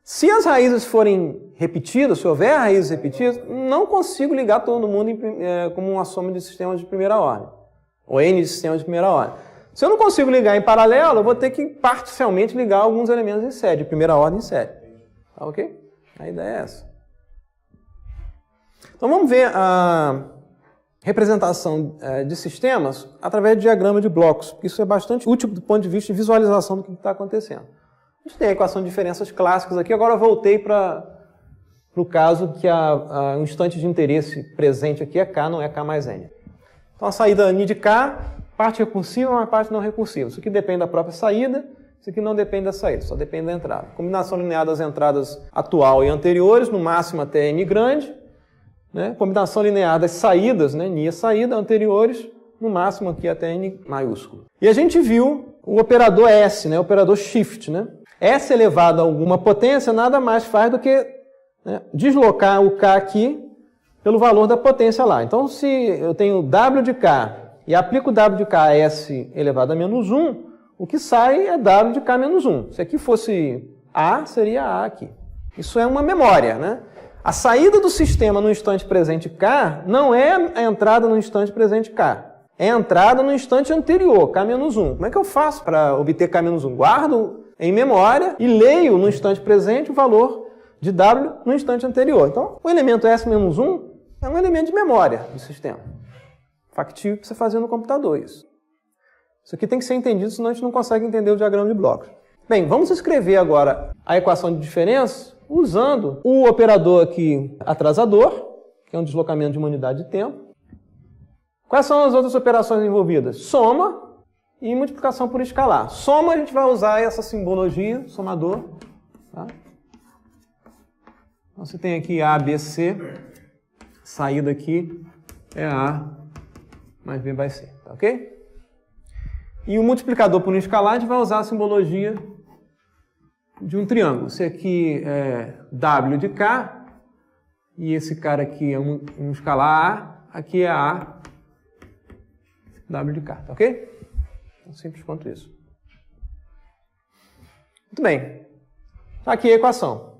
Se as raízes forem repetidas, se houver raízes repetidas, não consigo ligar todo mundo como uma soma de sistemas de primeira ordem, ou N de sistemas de primeira ordem. Se eu não consigo ligar em paralelo, eu vou ter que parcialmente ligar alguns elementos em série, de primeira ordem em série. Tá ok? A ideia é essa. Então vamos ver a representação de sistemas através de diagrama de blocos, porque isso é bastante útil do ponto de vista de visualização do que está acontecendo. A gente tem a equação de diferenças clássicas aqui, agora eu voltei para o caso que o instante de interesse presente aqui é K, não é K mais N. Então a saída N de K, parte recursiva, uma parte não recursiva. Isso aqui depende da própria saída, isso aqui não depende da saída, só depende da entrada. Combinação linear das entradas atual e anteriores, no máximo até N grande. Né? Combinação linear das saídas, né? N saída, anteriores, no máximo aqui até N maiúsculo. E a gente viu o operador S, né? O operador shift. Né? S elevado a alguma potência nada mais faz do que deslocar o K aqui pelo valor da potência lá. Então, se eu tenho W de K e aplico W de K a S elevado a menos 1, o que sai é W de K menos 1. Se aqui fosse A, seria A aqui. Isso é uma memória, né? A saída do sistema no instante presente K não é a entrada no instante presente K. É a entrada no instante anterior, K menos 1. Como é que eu faço para obter K menos 1? Guardo em memória e leio no instante presente o valor de W no instante anterior. Então, o elemento S menos 1 é um elemento de memória do sistema. Factível para você fazer no computador isso. Isso aqui tem que ser entendido, senão a gente não consegue entender o diagrama de blocos. Bem, vamos escrever agora a equação de diferença usando o operador aqui atrasador, que é um deslocamento de uma unidade de tempo. Quais são as outras operações envolvidas? Soma e multiplicação por escalar. Soma, a gente vai usar essa simbologia, somador. Tá? Então, você tem aqui A, B, C. Saída aqui é A mais B vai C. Tá ok? E o multiplicador por um escalar, a gente vai usar a simbologia de um triângulo. Esse aqui é W de K, e esse cara aqui é um escalar A, aqui é A, W de K, tá ok? Tão simples quanto isso. Muito bem. Aqui a equação.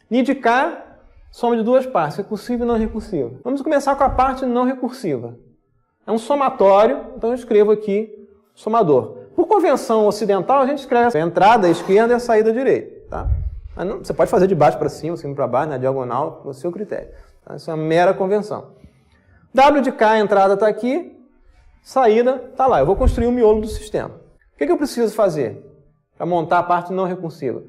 N de K, soma de duas partes, recursiva e não recursiva. Vamos começar com a parte não recursiva. É um somatório, então eu escrevo aqui somador. Por convenção ocidental, a gente escreve a entrada à esquerda e a saída à direita. Tá? Você pode fazer de baixo para cima, cima para baixo, na diagonal, é o seu critério. Tá? Isso é uma mera convenção. W de K, a entrada está aqui, saída está lá. Eu vou construir o miolo do sistema. O que eu preciso fazer para montar a parte não recursiva?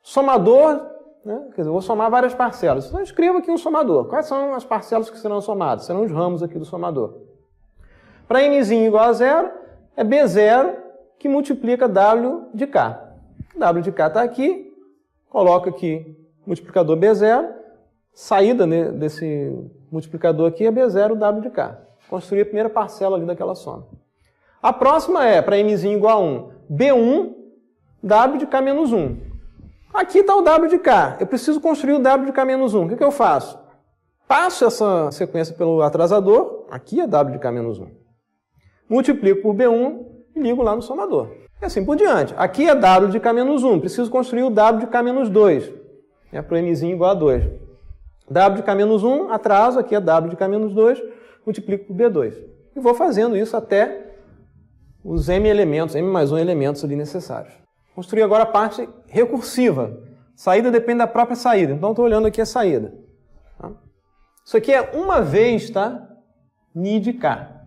Somador, né? Quer dizer, eu vou somar várias parcelas. Então eu escrevo aqui um somador. Quais são as parcelas que serão somadas? Serão os ramos aqui do somador. Para nzinho igual a 0, é B0 que multiplica W de K. W de K está aqui, coloco aqui multiplicador B0, saída desse multiplicador aqui é B0 W de K. Construir a primeira parcela ali daquela soma. A próxima é, para mzinho igual a 1, B1 W de K menos 1. Aqui está o W de K. Eu preciso construir o W de K menos 1. O que eu faço? Passo essa sequência pelo atrasador. Aqui é W de K menos 1. multiplico por B1 e ligo lá no somador. E assim por diante. Aqui é W de K menos 1. Preciso construir o W de K menos 2. Para o Mzinho igual a 2. W de K menos 1, atraso. Aqui é W de K menos 2. Multiplico por B2. E vou fazendo isso até os M elementos, M mais 1 elementos ali necessários. Construir agora a parte recursiva. Saída depende da própria saída. Então, estou olhando aqui a saída. Tá? Isso aqui é uma vez, tá? Ni de K,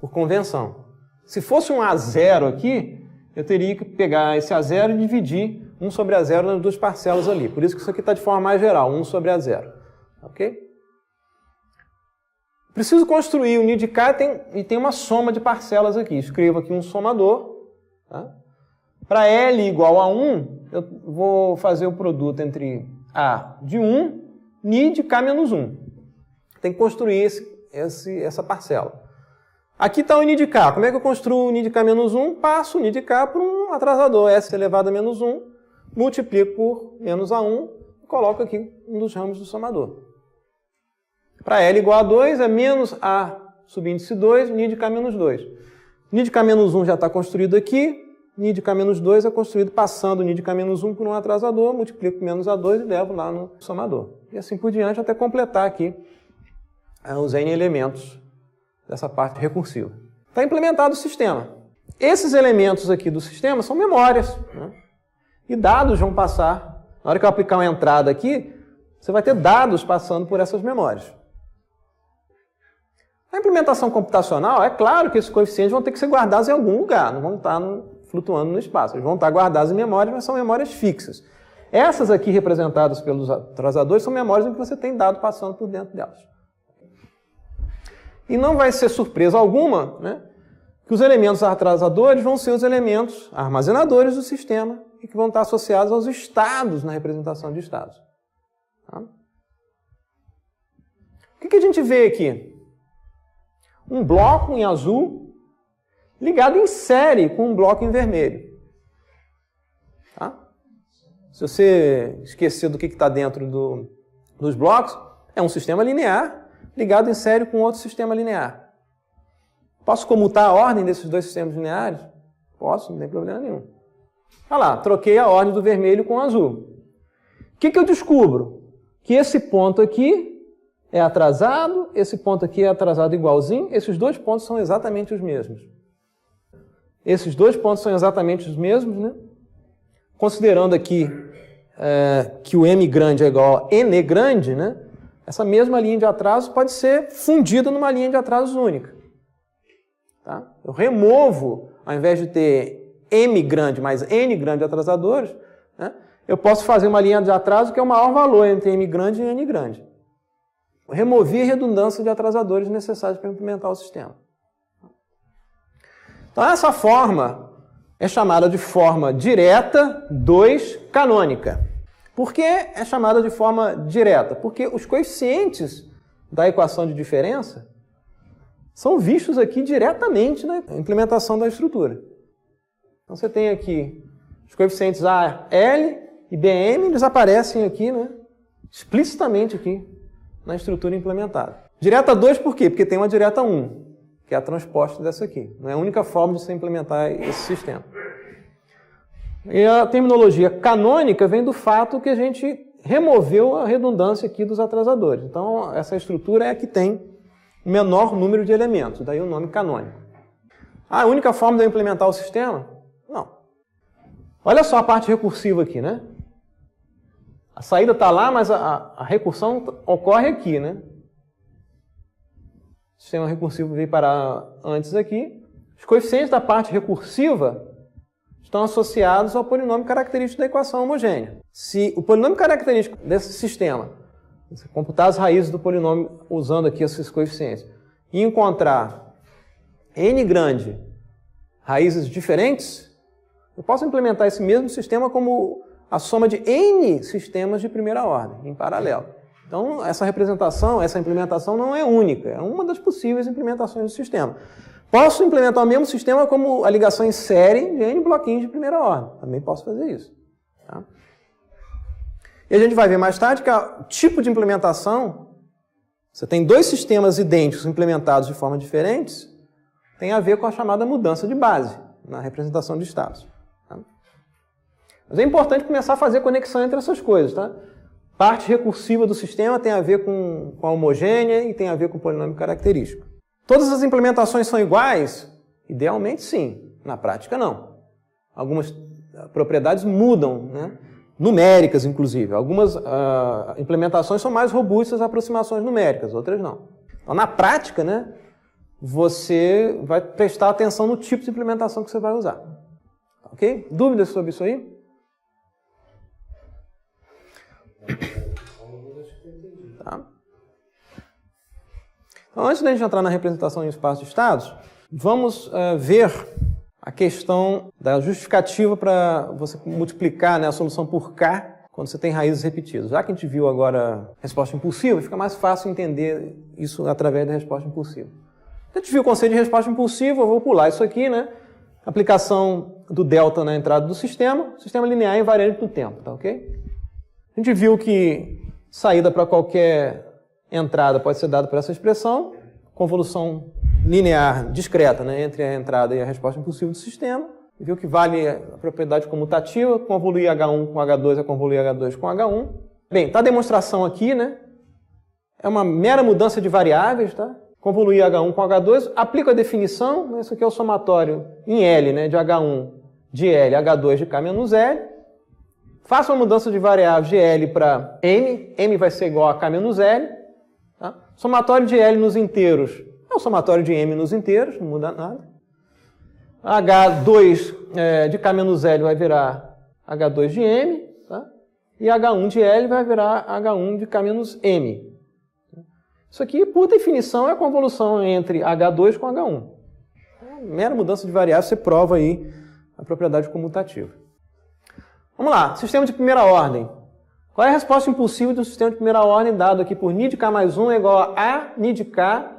por convenção. Se fosse um A0 aqui, eu teria que pegar esse A0 e dividir 1 sobre A0 nas duas parcelas ali. Por isso que isso aqui está de forma mais geral, 1 sobre A0. Ok? Preciso construir o Ni de K e tem uma soma de parcelas aqui. Escrevo aqui um somador. Tá? Para L igual a 1, eu vou fazer o produto entre A de 1, Ni de K menos 1. Tem que construir essa parcela. Aqui está o Ni de K. Como é que eu construo o Ni de K menos 1? Passo o Ni de K por um atrasador, S elevado a menos 1, multiplico por menos A1 e coloco aqui um dos ramos do somador. Para L igual a 2 é menos A subíndice 2, Ni de K menos 2. Ni de K menos 1 já está construído aqui, Ni de K menos 2 é construído passando o Ni de K menos 1 por um atrasador, multiplico por menos A2 e levo lá no somador. E assim por diante até completar aqui os N elementos dessa parte recursiva. Está implementado o sistema. Esses elementos aqui do sistema são memórias. Né? E dados vão passar. Na hora que eu aplicar uma entrada aqui, você vai ter dados passando por essas memórias. A implementação computacional, é claro que esses coeficientes vão ter que ser guardados em algum lugar, não vão estar flutuando no espaço. Eles vão estar guardados em memórias, mas são memórias fixas. Essas aqui representadas pelos atrasadores são memórias em que você tem dado passando por dentro delas. E não vai ser surpresa alguma, né, que os elementos atrasadores vão ser os elementos armazenadores do sistema e que vão estar associados aos estados na representação de estados. Tá? O que a gente vê aqui? Um bloco em azul ligado em série com um bloco em vermelho. Tá? Se você esquecer do que está dentro dos blocos, é um sistema linear ligado em série com outro sistema linear. Posso comutar a ordem desses dois sistemas lineares? Posso, não tem problema nenhum. Olha lá, troquei a ordem do vermelho com o azul. O que eu descubro? Que esse ponto aqui é atrasado, esse ponto aqui é atrasado igualzinho, esses dois pontos são exatamente os mesmos. Esses dois pontos são exatamente os mesmos, né? Considerando aqui que o M grande é igual a N grande, né? Essa mesma linha de atraso pode ser fundida numa linha de atrasos única. Tá? Eu removo, ao invés de ter M grande mais N grande atrasadores, né, eu posso fazer uma linha de atraso que é o maior valor entre M grande e N grande. Eu removi a redundância de atrasadores necessários para implementar o sistema. Então, essa forma é chamada de forma direta 2 canônica. Por que é chamada de forma direta? Porque os coeficientes da equação de diferença são vistos aqui diretamente na implementação da estrutura. Então você tem aqui os coeficientes A, L e BM, eles aparecem aqui, né, explicitamente aqui na estrutura implementada. Direta 2 por quê? Porque tem uma direta 1, que é a transposta dessa aqui. Não é a única forma de você implementar esse sistema. E a terminologia canônica vem do fato que a gente removeu a redundância aqui dos atrasadores. Então, essa estrutura é a que tem o menor número de elementos, daí o nome canônico. A única forma de eu implementar o sistema? Não. Olha só a parte recursiva aqui, né? A saída está lá, mas a recursão ocorre aqui, né? O sistema recursivo veio parar antes aqui. Os coeficientes da parte recursiva estão associados ao polinômio característico da equação homogênea. Se o polinômio característico desse sistema, você computar as raízes do polinômio usando aqui esses coeficientes, e encontrar n grande raízes diferentes, eu posso implementar esse mesmo sistema como a soma de n sistemas de primeira ordem, em paralelo. Então, essa representação, essa implementação não é única, é uma das possíveis implementações do sistema. Posso implementar o mesmo sistema como a ligação em série de n bloquinhos de primeira ordem. Também posso fazer isso. Tá? E a gente vai ver mais tarde que o tipo de implementação, você tem dois sistemas idênticos implementados de formas diferentes, tem a ver com a chamada mudança de base na representação de estados. Tá? Mas é importante começar a fazer conexão entre essas coisas. Tá? Parte recursiva do sistema tem a ver com a homogênea e tem a ver com o polinômio característico. Todas as implementações são iguais? Idealmente, sim. Na prática, não. Algumas propriedades mudam, né? Numéricas, inclusive. Algumas implementações são mais robustas a aproximações numéricas, outras não. Então, na prática, né, você vai prestar atenção no tipo de implementação que você vai usar. Ok? Dúvidas sobre isso aí? Tá. Então, antes da gente entrar na representação em espaço de estados, vamos ver a questão da justificativa para você multiplicar, né, a solução por K quando você tem raízes repetidas. Já que a gente viu agora a resposta impulsiva, fica mais fácil entender isso através da resposta impulsiva. A gente viu o conceito de resposta impulsiva, eu vou pular isso aqui, né? Aplicação do delta na entrada do sistema linear invariante do tempo, tá ok? A gente viu que saída para qualquer entrada pode ser dada por essa expressão, convolução linear discreta, né, entre a entrada e a resposta impulsiva do sistema. Viu que vale a propriedade comutativa, convoluir H1 com H2 é convoluir H2 com H1. Bem, tá a demonstração aqui, né? É uma mera mudança de variáveis, tá? Convoluir H1 com H2, aplico a definição, né? Isso aqui é o somatório em L, né, de H1 de L, H2 de K menos L. Faço uma mudança de variável de L para M, M vai ser igual a K menos L. Tá? Somatório de L nos inteiros é o somatório de M nos inteiros, não muda nada. H2 de K menos L vai virar H2 de M, tá? E H1 de L vai virar H1 de K menos M. Isso aqui, por definição, é a convolução entre H2 com H1. Mera mudança de variável, você prova aí a propriedade comutativa. Vamos lá, sistema de primeira ordem. Qual é a resposta impulsiva do sistema de primeira ordem dado aqui por ni de K mais 1 é igual a ni de K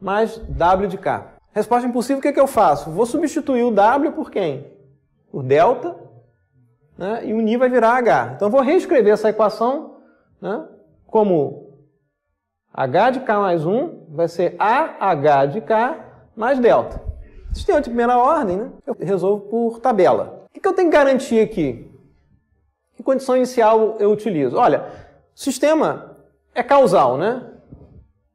mais W de K? Resposta impulsiva, o que eu faço? Vou substituir o W por quem? Por delta, né? E o ni vai virar H. Então, eu vou reescrever essa equação, né, como H de K mais 1 vai ser AH de K mais delta. Sistema de primeira ordem, né? Eu resolvo por tabela. O que eu tenho que garantir aqui? Que condição inicial eu utilizo? Olha, o sistema é causal, né?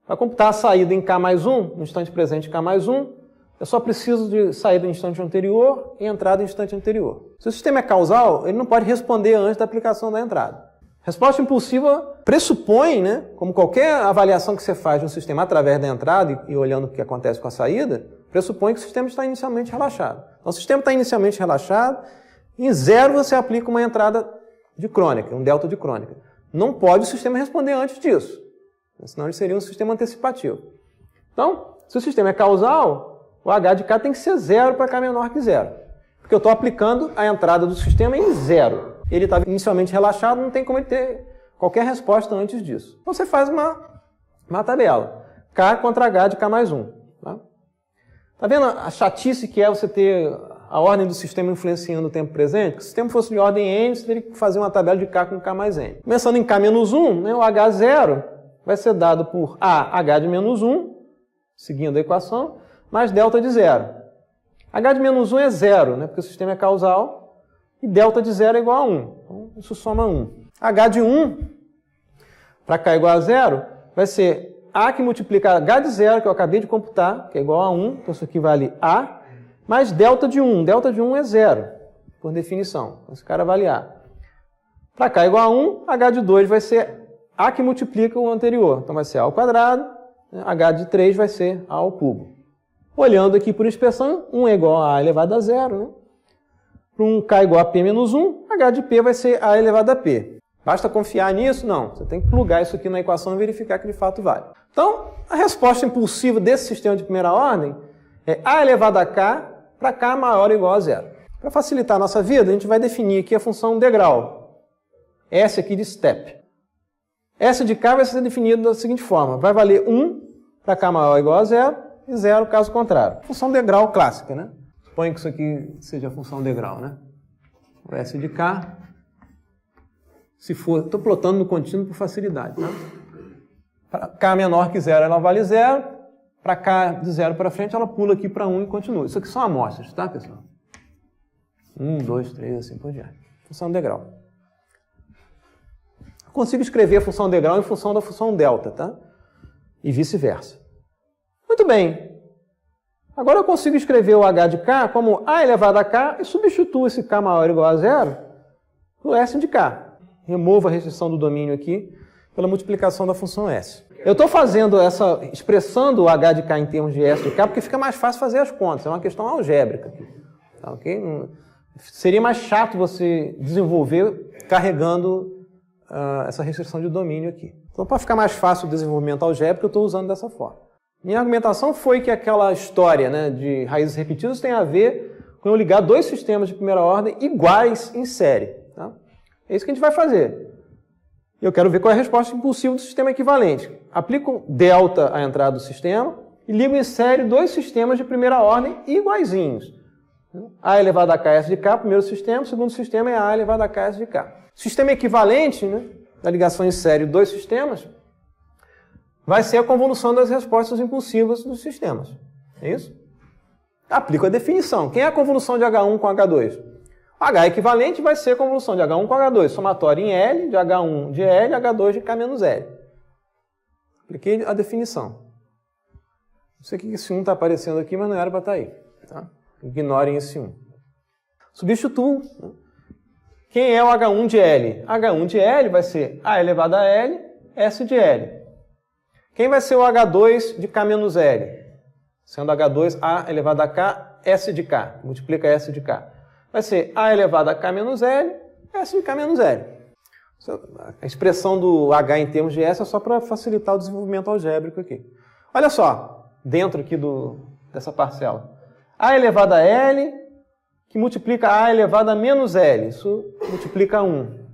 Para computar a saída em K mais 1, no instante presente K mais 1, eu só preciso de saída no instante anterior e entrada no instante anterior. Se o sistema é causal, ele não pode responder antes da aplicação da entrada. Resposta impulsiva pressupõe, né, como qualquer avaliação que você faz de um sistema através da entrada e olhando o que acontece com a saída, pressupõe que o sistema está inicialmente relaxado. Então, o sistema está inicialmente relaxado, em zero você aplica uma entrada de crônica, um delta de crônica. Não pode o sistema responder antes disso, senão ele seria um sistema antecipativo. Então, se o sistema é causal, o H de K tem que ser zero para K menor que zero, porque eu estou aplicando a entrada do sistema em zero. Ele estava inicialmente relaxado, não tem como ele ter qualquer resposta antes disso. Então você faz uma tabela. K contra H de K mais 1. Tá vendo a chatice que é você ter a ordem do sistema influenciando o tempo presente? Se o sistema fosse de ordem n, você teria que fazer uma tabela de K com K mais n. Começando em K menos 1, né, o H0 vai ser dado por AH de menos 1, seguindo a equação, mais delta de 0. H de menos 1 é 0, né, porque o sistema é causal. E delta de 0 é igual a 1. Então, isso soma 1. H de 1, para K igual a 0, vai ser A que multiplica H de 0, que eu acabei de computar, que é igual a 1. Então, isso aqui vale A, mais delta de 1. Delta de 1 é 0, por definição. Então, esse cara vale A. Para K igual a 1, H de 2 vai ser A que multiplica o anterior. Então, vai ser A ao quadrado. H de 3 vai ser A ao cubo. Olhando aqui por expressão, 1 é igual a A elevado a 0, né? Para um K igual a P menos 1, H de P vai ser A elevado a P. Basta confiar nisso? Não. Você tem que plugar isso aqui na equação e verificar que de fato vale. Então, a resposta impulsiva desse sistema de primeira ordem é A elevado a K para K maior ou igual a 0. Para facilitar a nossa vida, a gente vai definir aqui a função degrau. S aqui de step. S de K vai ser definido da seguinte forma. Vai valer 1 para K maior ou igual a 0 e 0 caso contrário. Função degrau clássica, né? Suponho que isso aqui seja a função degrau, né? O S de K, se for, estou plotando no contínuo por facilidade, tá? Para K menor que 0, ela vale 0. para cá de 0 para frente, ela pula aqui para 1 e continua. Isso aqui são amostras, tá, pessoal? 1, 2, 3, assim por diante. Função degrau. Eu consigo escrever a função degrau em função da função delta, tá? E vice-versa. Muito bem. Agora eu consigo escrever o h de k como a elevado a k e substituo esse k maior ou igual a 0 por s de k. Removo a restrição do domínio aqui pela multiplicação da função s. Eu estou expressando o h de k em termos de s de k porque fica mais fácil fazer as contas. É uma questão algébrica aqui. Tá, okay? Seria mais chato você desenvolver carregando essa restrição de domínio aqui. Então, para ficar mais fácil o desenvolvimento algébrico, eu estou usando dessa forma. Minha argumentação foi que aquela história, né, de raízes repetidas tem a ver com eu ligar dois sistemas de primeira ordem iguais em série. Tá? É isso que a gente vai fazer. Eu quero ver qual é a resposta impulsiva do sistema equivalente. Aplico delta à entrada do sistema e ligo em série dois sistemas de primeira ordem iguaizinhos. A elevado a k s de k, primeiro sistema, o segundo sistema é a elevado a k s de k. Sistema equivalente, né, da ligação em série de dois sistemas, vai ser a convolução das respostas impulsivas dos sistemas. É isso? Aplico a definição. Quem é a convolução de H1 com H2? H equivalente vai ser a convolução de H1 com H2, somatório em L, de H1 de L, H2 de K menos L. Apliquei a definição. Não sei o que esse 1 está aparecendo aqui, mas não era para estar aí. Tá? Ignorem esse 1. Substituo. Quem é o H1 de L? H1 de L vai ser A elevado a L, S de L. Quem vai ser o H2 de K menos L? Sendo H2, A elevado a K, S de K. Multiplica S de K. Vai ser A elevado a K menos L, S de K menos L. A expressão do H em termos de S é só para facilitar o desenvolvimento algébrico aqui. Olha só, dentro aqui dessa parcela. A elevado a L, que multiplica A elevado a menos L. Isso multiplica 1.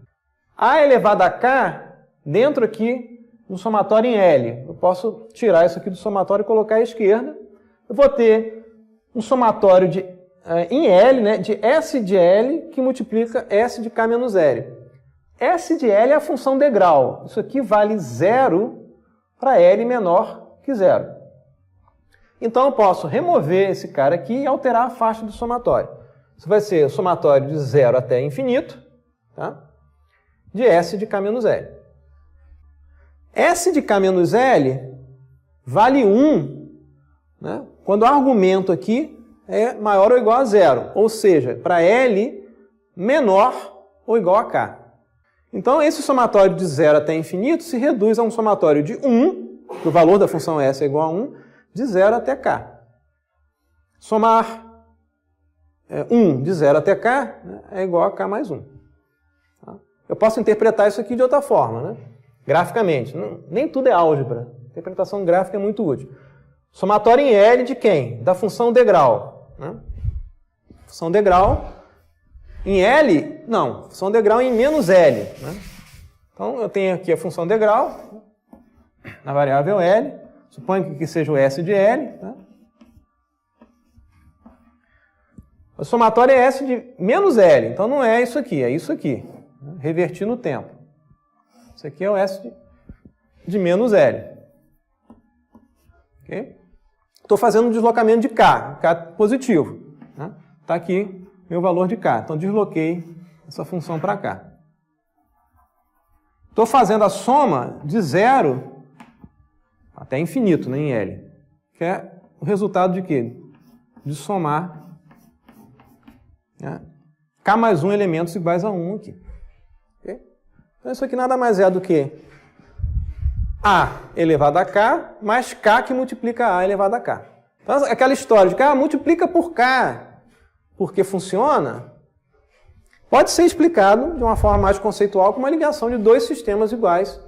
A elevado a K, dentro aqui, no somatório em L. Eu posso tirar isso aqui do somatório e colocar à esquerda. Eu vou ter um somatório em L, né, de S de L, que multiplica S de K menos L. S de L é a função degrau. Isso aqui vale 0 para L menor que 0. Então eu posso remover esse cara aqui e alterar a faixa do somatório. Isso vai ser o somatório de 0 até infinito, tá? De S de K menos L. S de K menos L vale 1, né, quando o argumento aqui é maior ou igual a 0. Ou seja, para L menor ou igual a K. Então, esse somatório de 0 até infinito se reduz a um somatório de 1, que o valor da função S é igual a 1, de 0 até K. Somar 1 de 0 até K, né, é igual a K mais 1. Tá? Eu posso interpretar isso aqui de outra forma, né? Graficamente. Nem tudo é álgebra. A interpretação gráfica é muito útil. Somatório em L de quem? Da função degrau. Né? Função degrau em L? Não. Função degrau em menos L. Né? Então, eu tenho aqui a função degrau na variável L. Suponho que seja o S de L. Tá? O somatório é S de menos L. Então, não é isso aqui. É isso aqui. Revertir no tempo. Isso aqui é o S de menos L. Ok? Estou fazendo um deslocamento de K. K positivo. Está aqui meu valor de K. Então, desloquei essa função para cá. Estou fazendo a soma de 0 até infinito, né, em L. Que é o resultado de quê? De somar, né, K mais 1 elementos iguais a 1 aqui. Okay? Então, isso aqui nada mais é do que A elevado a K mais K que multiplica A elevado a K. Então, aquela história de que multiplica por K porque funciona, pode ser explicado de uma forma mais conceitual com uma ligação de dois sistemas iguais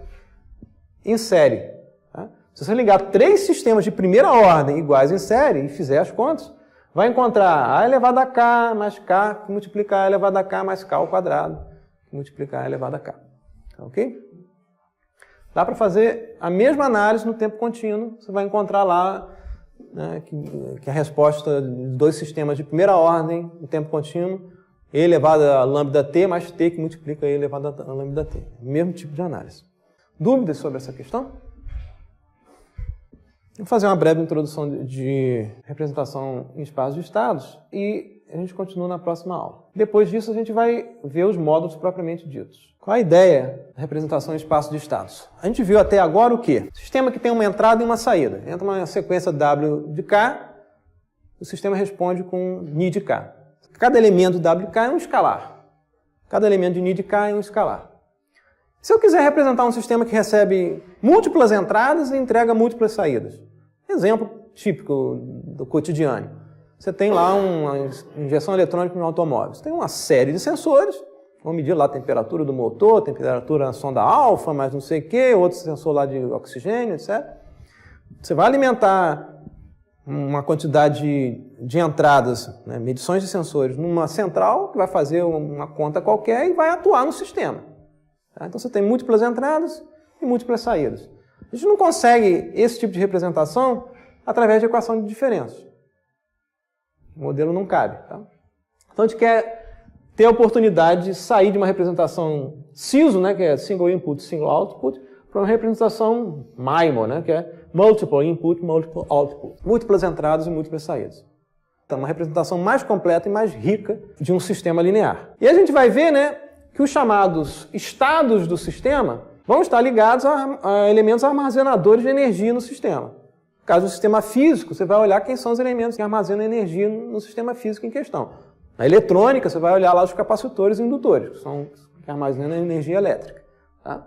em série. Tá? Se você ligar 3 sistemas de primeira ordem iguais em série e fizer as contas, vai encontrar A elevado a K mais K que multiplica A elevado a K mais K ao quadrado que multiplica A elevado a K. Ok? Dá para fazer a mesma análise no tempo contínuo. Você vai encontrar lá, né, que a resposta de dois sistemas de primeira ordem no tempo contínuo, E elevado a lambda t mais t que multiplica E elevado a lambda t. Mesmo tipo de análise. Dúvidas sobre essa questão? Vou fazer uma breve introdução de representação em espaços de estados e a gente continua na próxima aula. Depois disso, a gente vai ver os módulos propriamente ditos. Qual a ideia da representação em espaço de estados? A gente viu até agora o quê? Sistema que tem uma entrada e uma saída. Entra uma sequência W de K, o sistema responde com Ni de K. Cada elemento W de K é um escalar. Cada elemento de Ni de K é um escalar. Se eu quiser representar um sistema que recebe múltiplas entradas e entrega múltiplas saídas. Exemplo típico do cotidiano. Você tem lá uma injeção eletrônica no automóvel. Você tem uma série de sensores, vão medir lá a temperatura do motor, temperatura na sonda alfa, mais não sei o quê, outro sensor lá de oxigênio, etc. Você vai alimentar uma quantidade de entradas, né, medições de sensores, numa central, que vai fazer uma conta qualquer e vai atuar no sistema. Tá? Então você tem múltiplas entradas e múltiplas saídas. A gente não consegue esse tipo de representação através de equação de diferença. O modelo não cabe. Tá? Então a gente quer ter a oportunidade de sair de uma representação SISO, né, que é Single Input, Single Output, para uma representação MIMO, né, que é Multiple Input, Multiple Output. Múltiplas entradas e múltiplas saídas. Então, uma representação mais completa e mais rica de um sistema linear. E a gente vai ver, né, que os chamados estados do sistema vão estar ligados a elementos armazenadores de energia no sistema. No caso do sistema físico, você vai olhar quem são os elementos que armazenam energia no sistema físico em questão. Na eletrônica, você vai olhar lá os capacitores e indutores, que são que armazenam energia elétrica. Tá?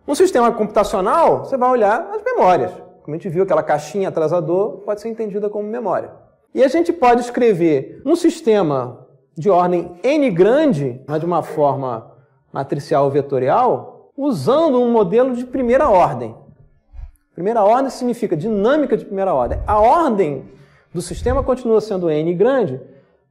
No sistema computacional, você vai olhar as memórias. Como a gente viu, aquela caixinha atrasador pode ser entendida como memória. E a gente pode escrever um sistema de ordem n grande, mas de uma forma matricial vetorial, usando um modelo de primeira ordem. Primeira ordem significa dinâmica de primeira ordem. A ordem do sistema continua sendo n grande,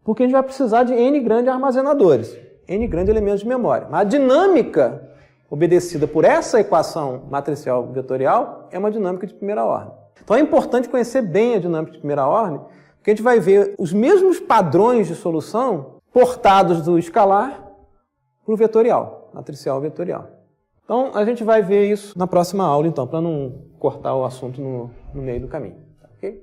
porque a gente vai precisar de n grande armazenadores, n grande elementos de memória. Mas a dinâmica obedecida por essa equação matricial vetorial é uma dinâmica de primeira ordem. Então é importante conhecer bem a dinâmica de primeira ordem, porque a gente vai ver os mesmos padrões de solução portados do escalar para o vetorial, matricial vetorial. Então a gente vai ver isso na próxima aula, então, para não cortar o assunto no meio do caminho. Ok?